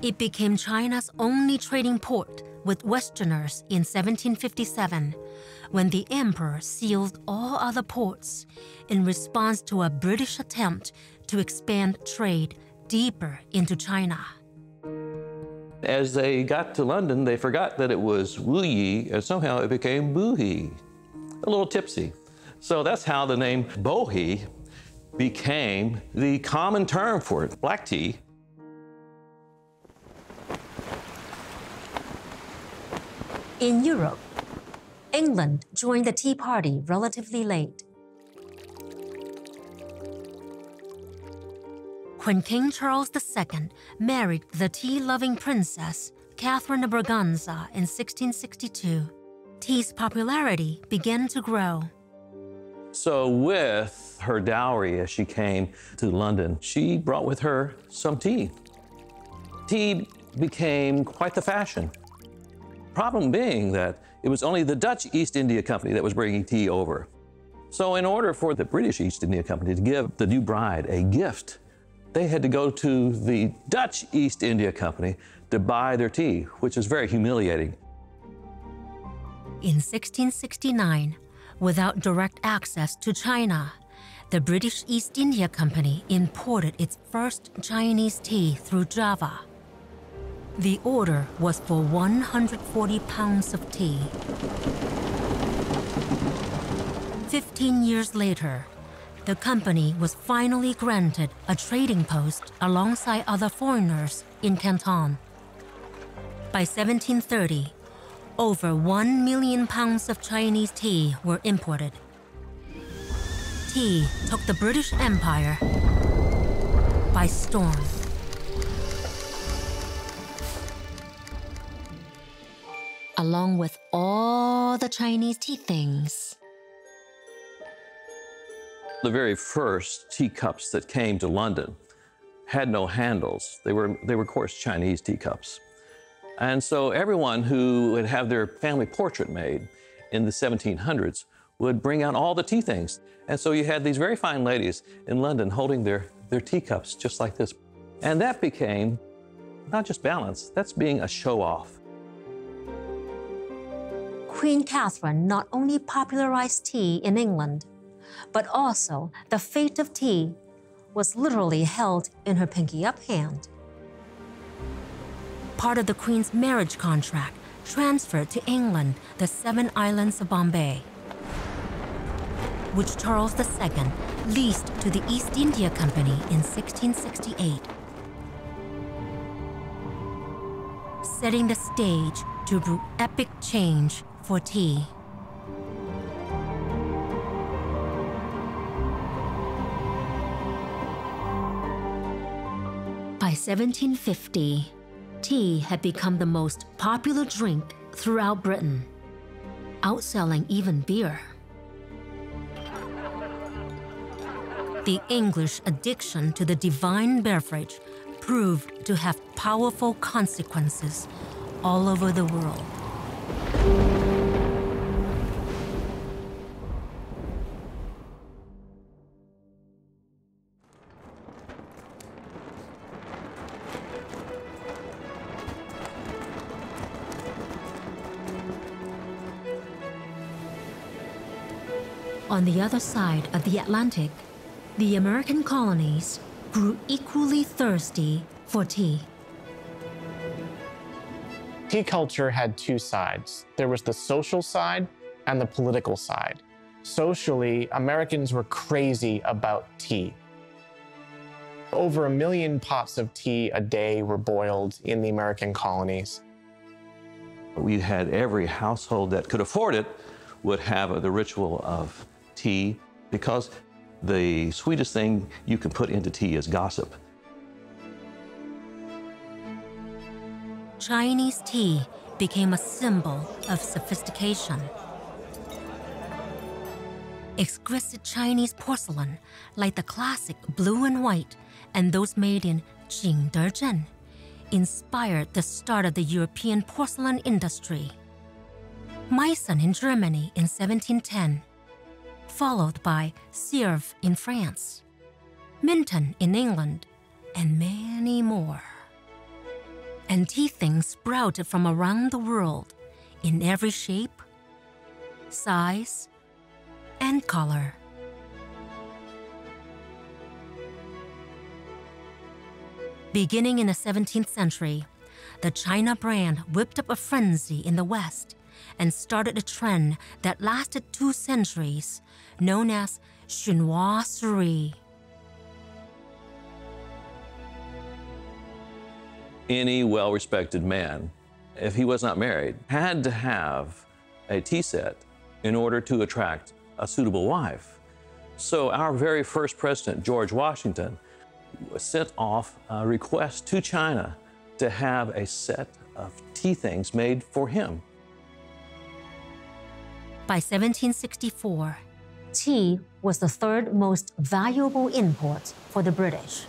It became China's only trading port with Westerners in 1757, when the emperor sealed all other ports in response to a British attempt to expand trade deeper into China. As they got to London, they forgot that it was Wuyi, and somehow it became Buhi, a little tipsy. So that's how the name Bohi became the common term for it, black tea. In Europe, England joined the Tea Party relatively late. When King Charles II married the tea-loving princess, Catherine of Braganza, in 1662, tea's popularity began to grow. So with her dowry as she came to London, she brought with her some tea. Tea became quite the fashion. Problem being that it was only the Dutch East India Company that was bringing tea over. So in order for the British East India Company to give the new bride a gift, they had to go to the Dutch East India Company to buy their tea, which is very humiliating. In 1669, without direct access to China, the British East India Company imported its first Chinese tea through Java. The order was for 140 pounds of tea. 15 years later, the company was finally granted a trading post alongside other foreigners in Canton. By 1730, over 1 million pounds of Chinese tea were imported. Tea took the British Empire by storm. Along with all the Chinese tea things. The very first teacups that came to London had no handles. They were of course, Chinese teacups. And so everyone who would have their family portrait made in the 1700s would bring out all the tea things. And so you had these very fine ladies in London holding their teacups just like this. And that became not just balance, that's being a show-off. Queen Catherine not only popularized tea in England, but also the fate of tea was literally held in her pinky-up hand. Part of the Queen's marriage contract transferred to England the 7 islands of Bombay, which Charles II leased to the East India Company in 1668, setting the stage to brew epic change for tea. By 1750, tea had become the most popular drink throughout Britain, outselling even beer. The English addiction to the divine beverage proved to have powerful consequences all over the world. On the other side of the Atlantic, the American colonies grew equally thirsty for tea. Tea culture had two sides. There was the social side and the political side. Socially, Americans were crazy about tea. Over 1 million pots of tea a day were boiled in the American colonies. We had every household that could afford it would have the ritual of tea, because the sweetest thing you can put into tea is gossip. Chinese tea became a symbol of sophistication. Exquisite Chinese porcelain, like the classic blue and white and those made in Qingdezhen, inspired the start of the European porcelain industry. Meissen in Germany in 1710, followed by Sèvres in France, Minton in England, and many more. And tea things sprouted from around the world in every shape, size, and color. Beginning in the 17th century, the China brand whipped up a frenzy in the West and started a trend that lasted 2 centuries, known as chinoiserie. Any well-respected man, if he was not married, had to have a tea set in order to attract a suitable wife. So our very first president, George Washington, sent off a request to China to have a set of tea things made for him. By 1764, tea was the third most valuable import for the British.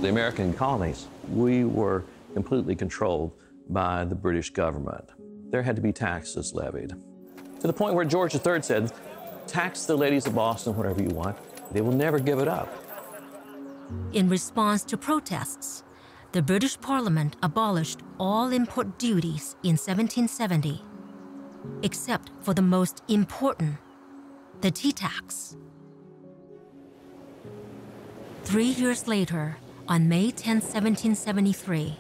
The American colonies, we were completely controlled by the British government. There had to be taxes levied, to the point where George III said, tax the ladies of Boston whatever you want. They will never give it up. In response to protests, the British Parliament abolished all import duties in 1770, except for the most important, the tea tax. 3 years later, on May 10, 1773,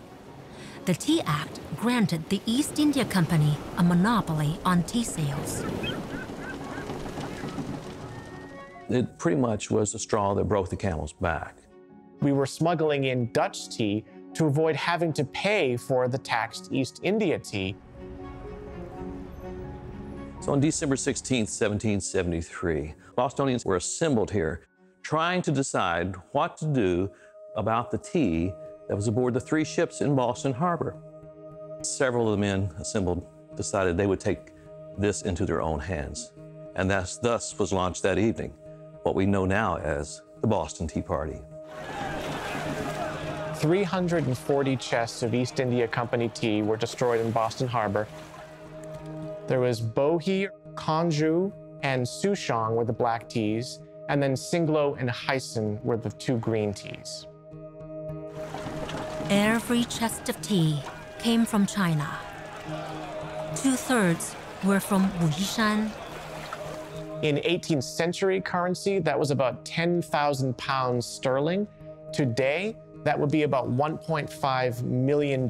the Tea Act granted the East India Company a monopoly on tea sales. It pretty much was the straw that broke the camel's back. We were smuggling in Dutch tea to avoid having to pay for the taxed East India tea. So on December 16, 1773, Bostonians were assembled here, trying to decide what to do about the tea that was aboard the 3 ships in Boston Harbor. Several of the men assembled decided they would take this into their own hands. And thus was launched that evening what we know now as the Boston Tea Party. 340 chests of East India Company tea were destroyed in Boston Harbor. There was Bohea, Kanju, and Souchong were the black teas, and then Singlo and Hyson were the 2 green teas. Every chest of tea came from China. 2/3 were from Wuyi. In 18th century currency, that was about 10,000 pounds sterling. Today, that would be about $1.5 million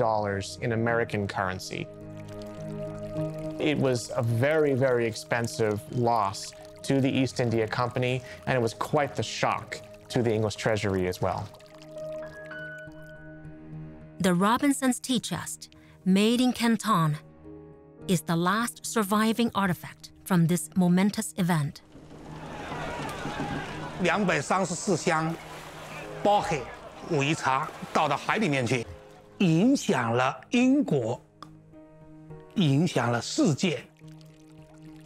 in American currency. It was a very, very expensive loss to the East India Company, and it was quite the shock to the English Treasury as well. The Robinson's tea chest, made in Canton, is the last surviving artifact from this momentous event. 234箱包黑武夷茶倒到海里面去，影响了英国，影响了世界，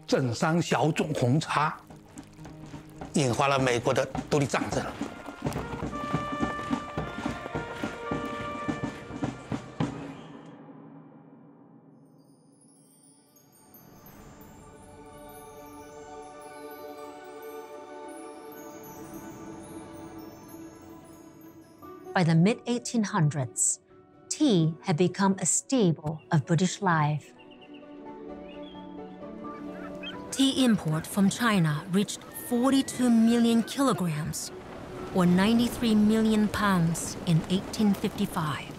政商小种红茶，引发了美国的独立战争。By the mid-1800s, tea had become a staple of British life. Tea import from China reached 42 million kilograms, or 93 million pounds in 1855.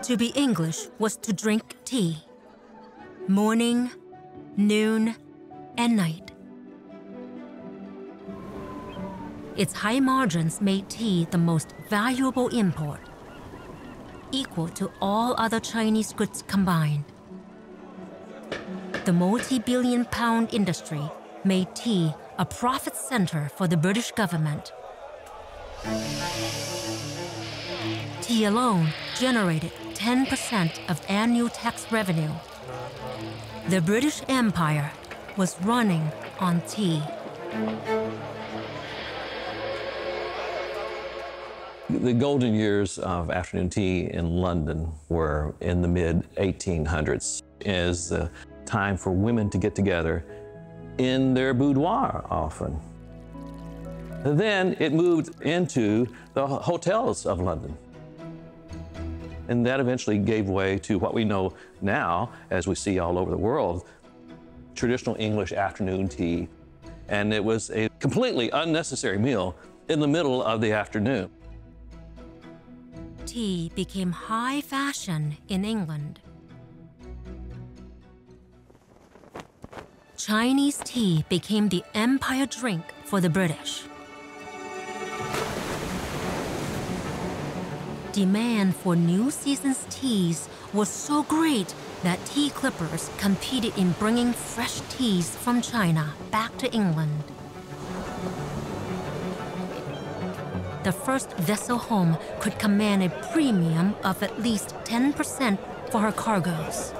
To be English was to drink tea, morning, noon, and night. Its high margins made tea the most valuable import, equal to all other Chinese goods combined. The multi-billion-pound industry made tea a profit center for the British government. Tea alone generated 10% of annual tax revenue. The British Empire was running on tea. The golden years of afternoon tea in London were in the mid-1800s, as the time for women to get together in their boudoir often. Then it moved into the hotels of London. And that eventually gave way to what we know now, as we see all over the world, traditional English afternoon tea. And it was a completely unnecessary meal in the middle of the afternoon. Tea became high fashion in England. Chinese tea became the empire drink for the British. Demand for new season's teas was so great that tea clippers competed in bringing fresh teas from China back to England. The first vessel home could command a premium of at least 10% for her cargoes.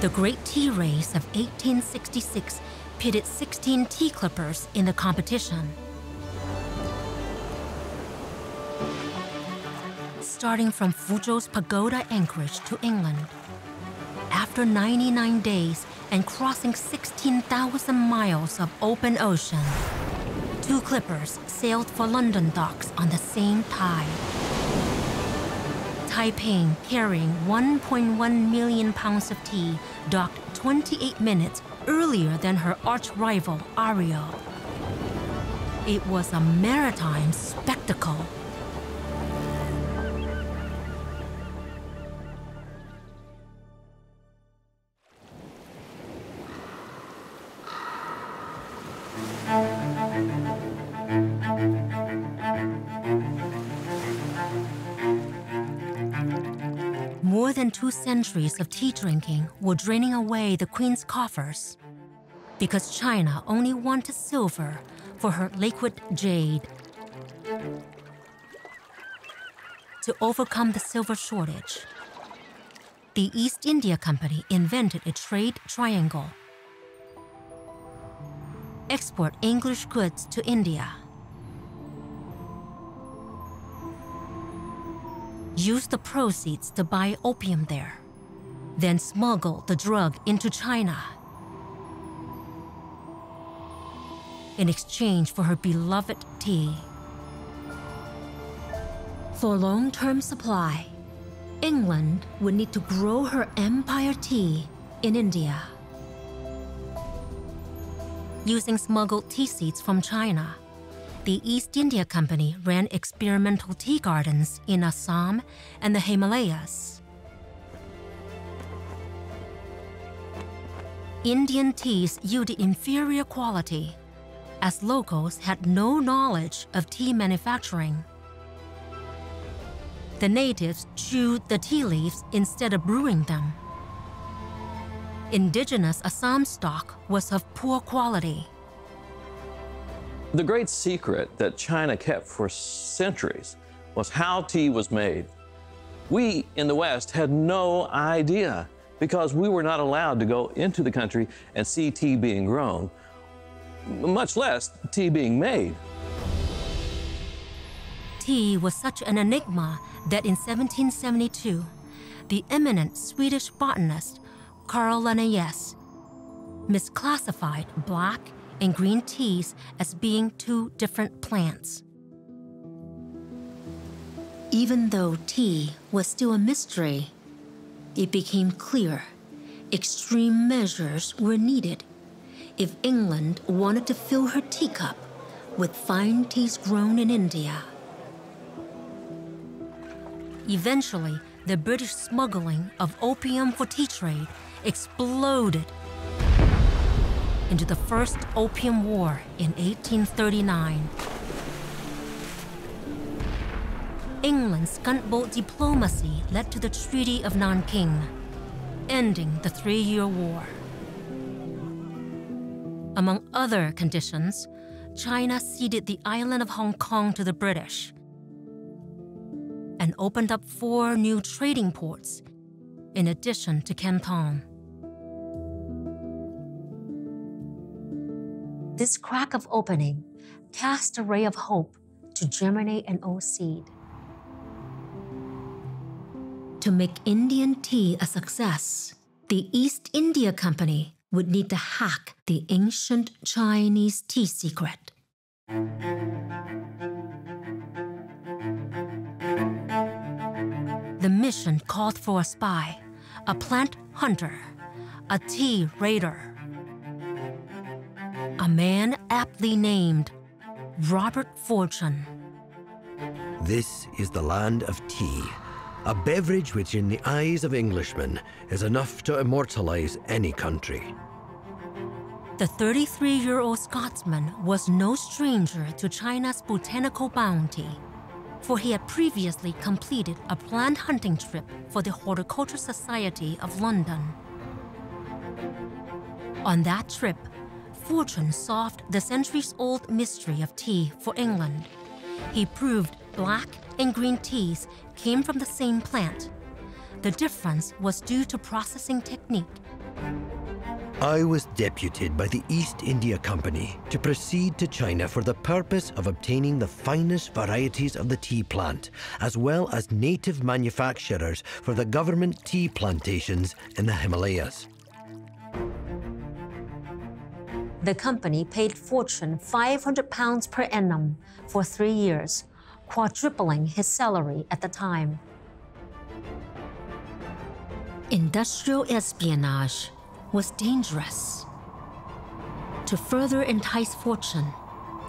The Great Tea Race of 1866 pitted 16 tea clippers in the competition. Starting from Fuzhou's pagoda anchorage to England. After 99 days and crossing 16,000 miles of open ocean, 2 clippers sailed for London docks on the same tide. Taiping, carrying 1.1 million pounds of tea, docked 28 minutes earlier than her arch-rival, Ariel. It was a maritime spectacle. More than 2 centuries of tea drinking were draining away the Queen's coffers because China only wanted silver for her liquid jade. To overcome the silver shortage, the East India Company invented a trade triangle. Export English goods to India. Use the proceeds to buy opium there, then smuggle the drug into China in exchange for her beloved tea. For long-term supply, England would need to grow her empire tea in India. Using smuggled tea seeds from China, the East India Company ran experimental tea gardens in Assam and the Himalayas. Indian teas yielded inferior quality, as locals had no knowledge of tea manufacturing. The natives chewed the tea leaves instead of brewing them. Indigenous Assam stock was of poor quality. The great secret that China kept for centuries was how tea was made. We in the West had no idea because we were not allowed to go into the country and see tea being grown, much less tea being made. Tea was such an enigma that in 1772, the eminent Swedish botanist Carl Linnaeus misclassified black and green teas as being 2 different plants. Even though tea was still a mystery, it became clear extreme measures were needed if England wanted to fill her teacup with fine teas grown in India. Eventually, the British smuggling of opium for tea trade exploded into the First Opium War in 1839. England's gunboat diplomacy led to the Treaty of Nanking, ending the 3-year war. Among other conditions, China ceded the island of Hong Kong to the British and opened up 4 new trading ports in addition to Canton. This crack of opening cast a ray of hope to germinate an old seed. To make Indian tea a success, the East India Company would need to hack the ancient Chinese tea secret. The mission called for a spy, a plant hunter, a tea raider. A man aptly named Robert Fortune. This is the land of tea, a beverage which in the eyes of Englishmen is enough to immortalize any country. The 33-year-old Scotsman was no stranger to China's botanical bounty, for he had previously completed a plant hunting trip for the Horticulture Society of London. On that trip, Fortune solved the centuries-old mystery of tea for England. He proved black and green teas came from the same plant. The difference was due to processing technique. I was deputed by the East India Company to proceed to China for the purpose of obtaining the finest varieties of the tea plant, as well as native manufacturers for the government tea plantations in the Himalayas. The company paid Fortune £500 per annum for 3 years, quadrupling his salary at the time. Industrial espionage was dangerous. To further entice Fortune,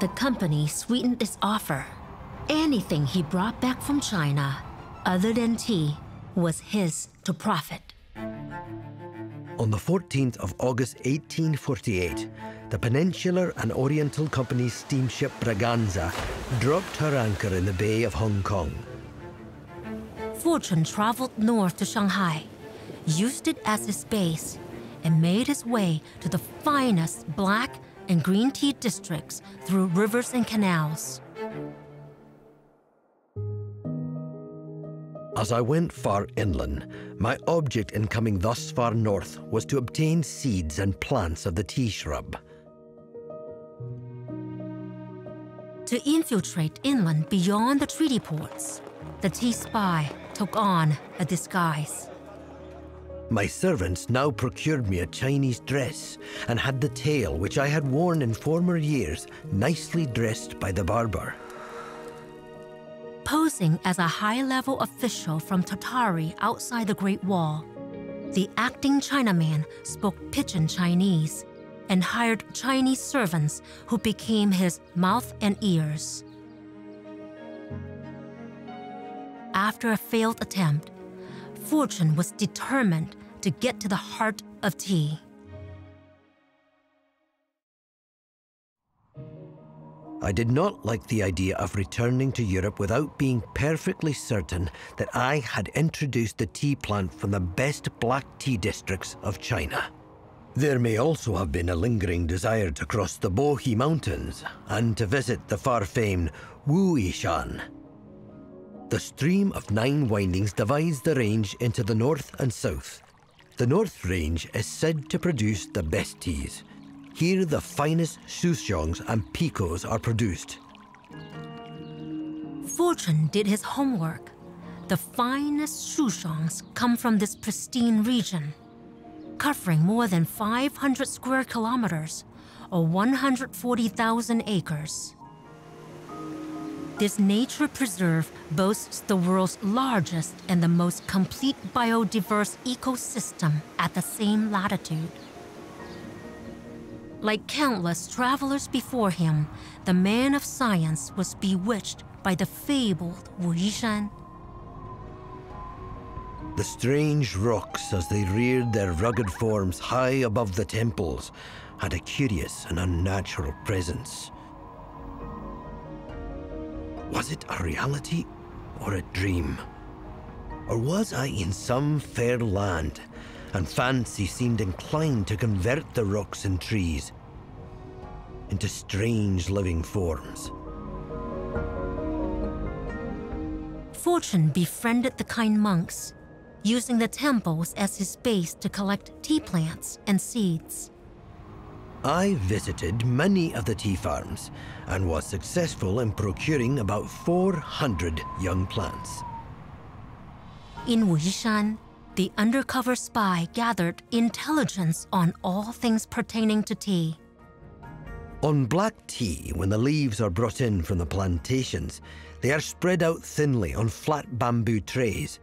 the company sweetened its offer. Anything he brought back from China, other than tea, was his to profit. On the 14th of August 1848, the Peninsular and Oriental Company's steamship Braganza dropped her anchor in the Bay of Hong Kong. Fortune traveled north to Shanghai, used it as his base, and made his way to the finest black and green tea districts through rivers and canals. As I went far inland, my object in coming thus far north was to obtain seeds and plants of the tea shrub. To infiltrate inland beyond the treaty ports, the tea spy took on a disguise. My servants now procured me a Chinese dress and had the tail which I had worn in former years nicely dressed by the barber. Posing as a high-level official from Tartary outside the Great Wall, the acting Chinaman spoke pidgin Chinese and hired Chinese servants who became his mouth and ears. After a failed attempt, Fortune was determined to get to the heart of tea. I did not like the idea of returning to Europe without being perfectly certain that I had introduced the tea plant from the best black tea districts of China. There may also have been a lingering desire to cross the Bohi Mountains and to visit the far-famed Wuyi Shan. The stream of 9 windings divides the range into the north and south. The North Range is said to produce the best teas. Here the finest souchongs and picots are produced. Fortune did his homework. The finest souchongs come from this pristine region, covering more than 500 square kilometers or 140,000 acres. This nature preserve boasts the world's largest and the most complete biodiverse ecosystem at the same latitude. Like countless travelers before him, the man of science was bewitched by the fabled Wuyi Shan. The strange rocks, as they reared their rugged forms high above the temples, had a curious and unnatural presence. Was it a reality or a dream? Or was I in some fair land, and fancy seemed inclined to convert the rocks and trees into strange living forms? Fortune befriended the kind monks, using the temples as his base to collect tea plants and seeds. I visited many of the tea farms and was successful in procuring about 400 young plants. In Wuyi Shan, the undercover spy gathered intelligence on all things pertaining to tea. On black tea, when the leaves are brought in from the plantations, they are spread out thinly on flat bamboo trays.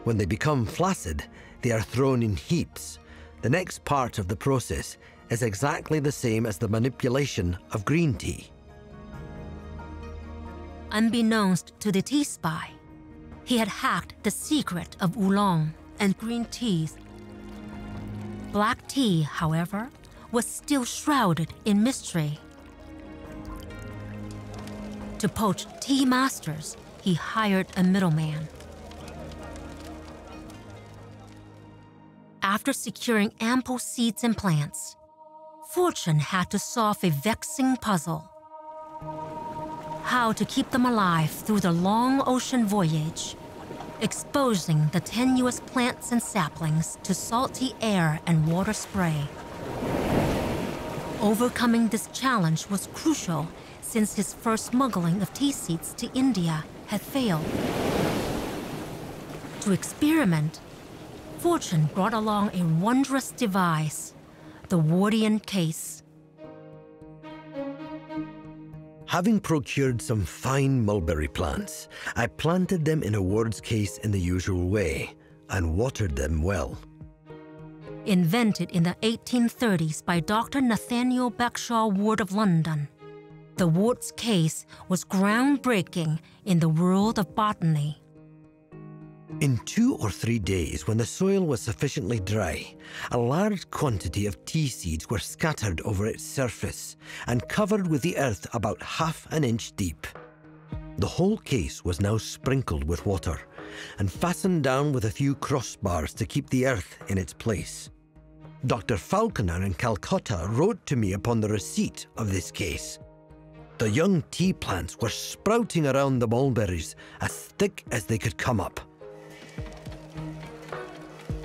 When they become flaccid, they are thrown in heaps. The next part of the process is exactly the same as the manipulation of green tea. Unbeknownst to the tea spy, he had hacked the secret of oolong and green teas. Black tea, however, was still shrouded in mystery. To poach tea masters, he hired a middleman. After securing ample seeds and plants, Fortune had to solve a vexing puzzle: how to keep them alive through the long ocean voyage, exposing the tenuous plants and saplings to salty air and water spray. Overcoming this challenge was crucial since his first smuggling of tea seeds to India had failed. To experiment, Fortune brought along a wondrous device, the Wardian case. Having procured some fine mulberry plants, I planted them in a Ward's case in the usual way and watered them well. Invented in the 1830s by Dr. Nathaniel Bagshaw Ward of London, the Ward's case was groundbreaking in the world of botany. In 2 or 3 days, when the soil was sufficiently dry, a large quantity of tea seeds were scattered over its surface and covered with the earth about ½ an inch deep. The whole case was now sprinkled with water and fastened down with a few crossbars to keep the earth in its place. Dr. Falconer in Calcutta wrote to me upon the receipt of this case. The young tea plants were sprouting around the mulberries as thick as they could come up.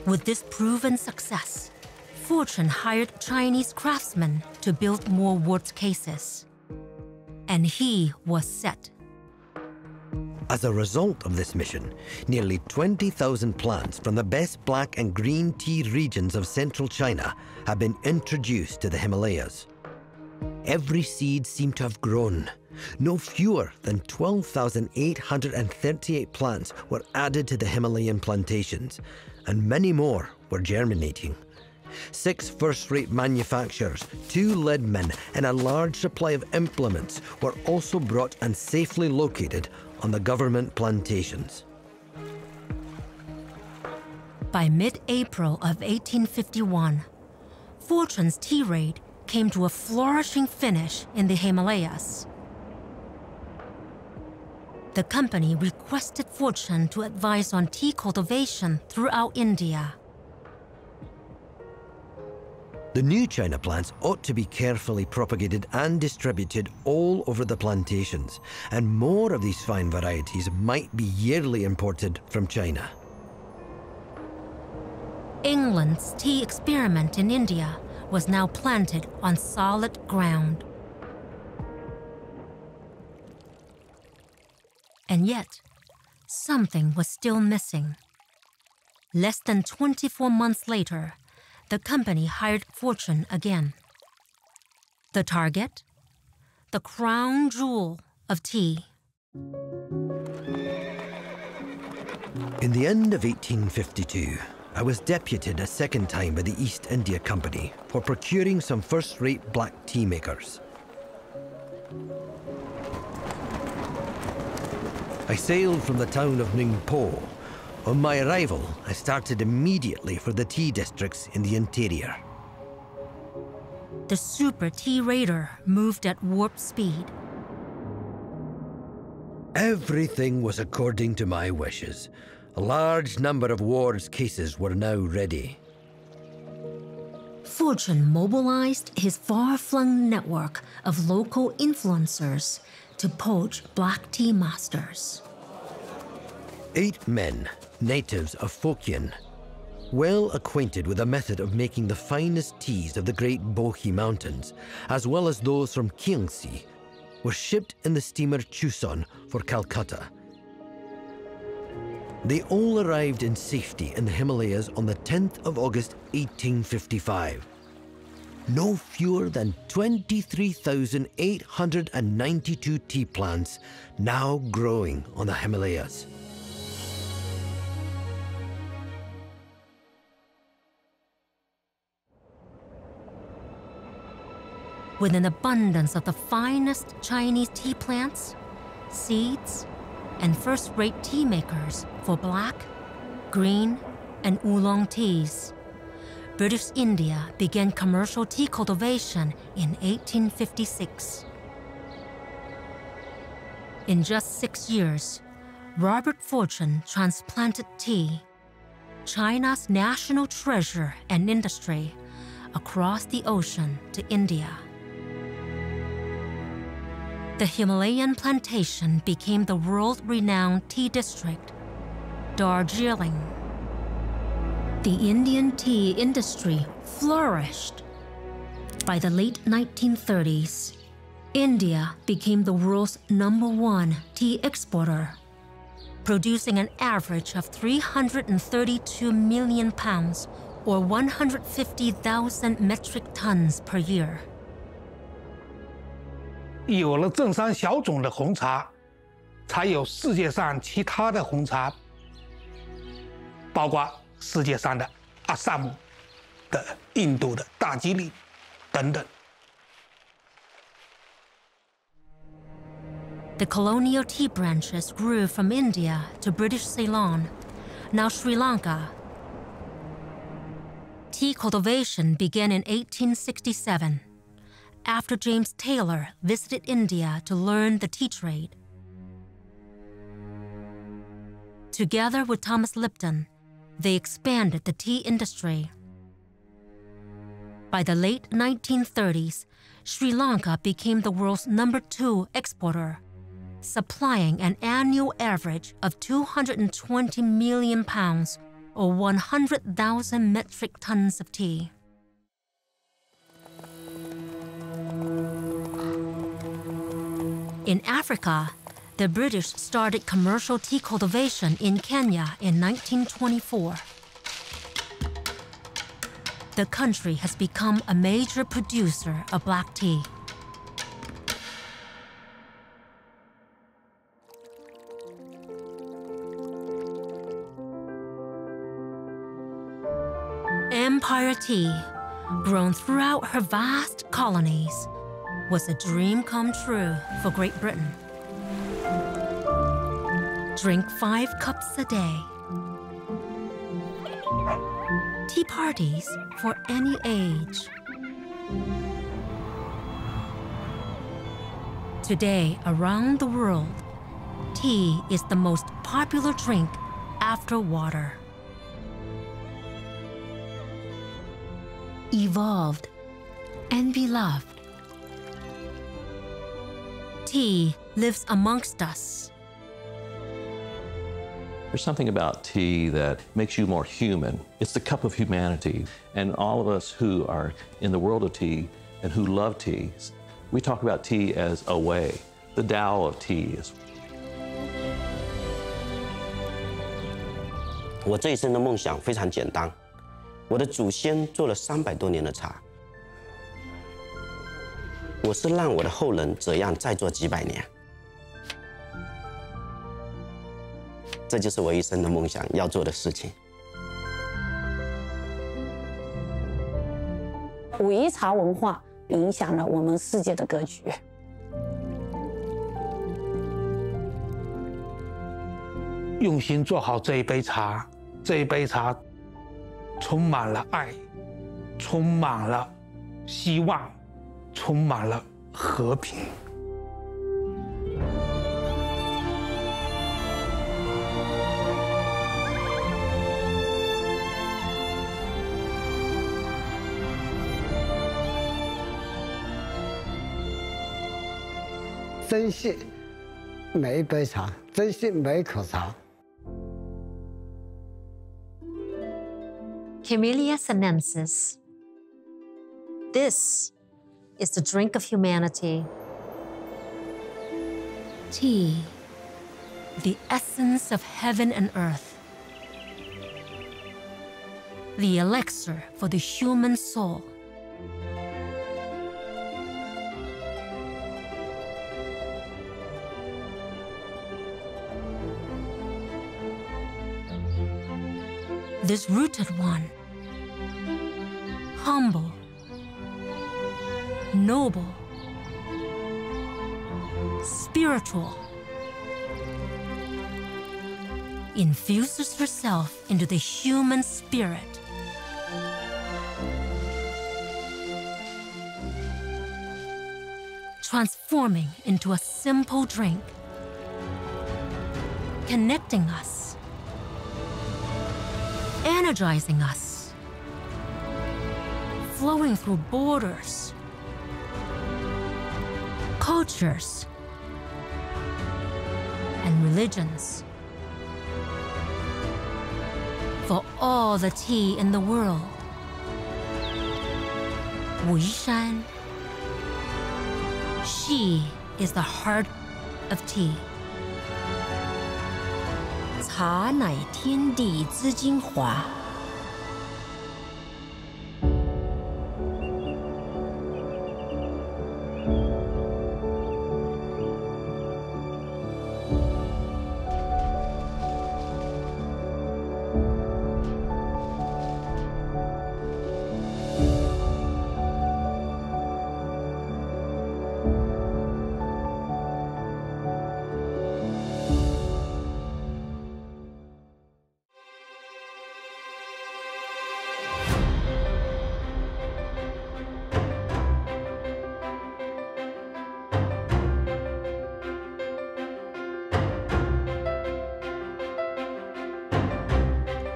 With this proven success, Fortune hired Chinese craftsmen to build more Ward's cases. And he was set. As a result of this mission, nearly 20,000 plants from the best black and green tea regions of central China have been introduced to the Himalayas. Every seed seemed to have grown. No fewer than 12,838 plants were added to the Himalayan plantations, and many more were germinating. 6 first-rate manufacturers, 2 leadmen, and a large supply of implements were also brought and safely located on the government plantations. By mid-April of 1851, Fortune's tea raid came to a flourishing finish in the Himalayas. The company requested Fortune to advise on tea cultivation throughout India. The new China plants ought to be carefully propagated and distributed all over the plantations, and more of these fine varieties might be yearly imported from China. England's tea experiment in India was now planted on solid ground. And yet, something was still missing. Less than 24 months later, the company hired Fortune again. The target? The crown jewel of tea. In the end of 1852, I was deputed a second time by the East India Company for procuring some first-rate black tea makers. I sailed from the town of Ningpo. On my arrival, I started immediately for the tea districts in the interior. The Super Tea Raider moved at warp speed. Everything was according to my wishes. A large number of Ward's cases were now ready. Fortune mobilized his far-flung network of local influencers to poach black tea masters. 8 men, natives of Fukien, well acquainted with the method of making the finest teas of the Great Bohi Mountains, as well as those from Kiangsi, were shipped in the steamer Chuson for Calcutta. They all arrived in safety in the Himalayas on the 10th of August, 1855. No fewer than 23,892 tea plants now growing on the Himalayas. With an abundance of the finest Chinese tea plants, seeds, and first-rate tea makers for black, green, and oolong teas, British India began commercial tea cultivation in 1856. In just 6 years, Robert Fortune transplanted tea, China's national treasure and industry, across the ocean to India. The Himalayan plantation became the world-renowned tea district, Darjeeling. The Indian tea industry flourished. By the late 1930s, India became the world's #1 tea exporter, producing an average of 332 million pounds or 150,000 metric tons per year. 有了正山小种的红茶，才有世界上其他的红茶，包括世界上的阿萨姆的、印度的大吉利等等。 The colonial tea branches grew from India to British Ceylon, now Sri Lanka. Tea cultivation began in 1867, after James Taylor visited India to learn the tea trade. Together with Thomas Lipton, they expanded the tea industry. By the late 1930s, Sri Lanka became the world's #2 exporter, supplying an annual average of 220 million pounds or 100,000 metric tons of tea. In Africa, the British started commercial tea cultivation in Kenya in 1924. The country has become a major producer of black tea. Empire tea, grown throughout her vast colonies, was a dream come true for Great Britain. Drink 5 cups a day. Tea parties for any age. Today, around the world, tea is the most popular drink after water. Evolved and beloved, tea lives amongst us. There's something about tea that makes you more human. It's the cup of humanity. And all of us who are in the world of tea and who love tea, we talk about tea as a way. The Tao of tea is. 我这一生的梦想非常简单，我的祖先做了300多年的茶，我是让我的后人这样再做几百年。 这就是我一生的梦想要做的事情。武夷茶文化影响了我们世界的格局。用心做好这一杯茶，这一杯茶充满了爱，充满了希望，充满了和平。 珍惜每一杯茶，珍惜每一口茶。 Camellia sinensis. This is the drink of humanity. Tea, the essence of heaven and earth. The elixir for the human soul. This rooted one, humble, noble, spiritual, infuses herself into the human spirit. transforming into a simple drink, connecting us, energizing us, flowing through borders, cultures, and religions. For all the tea in the world, Wuyi, she is the heart of tea. 茶乃天地之精华。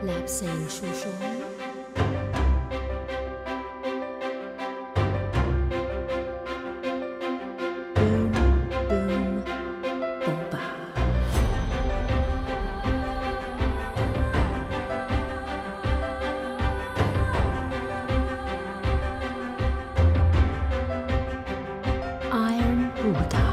Lạp sền su xuống. Boom, boom, boba. Iron Buddha.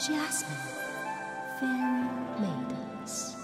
Jasmine, fairy maidens.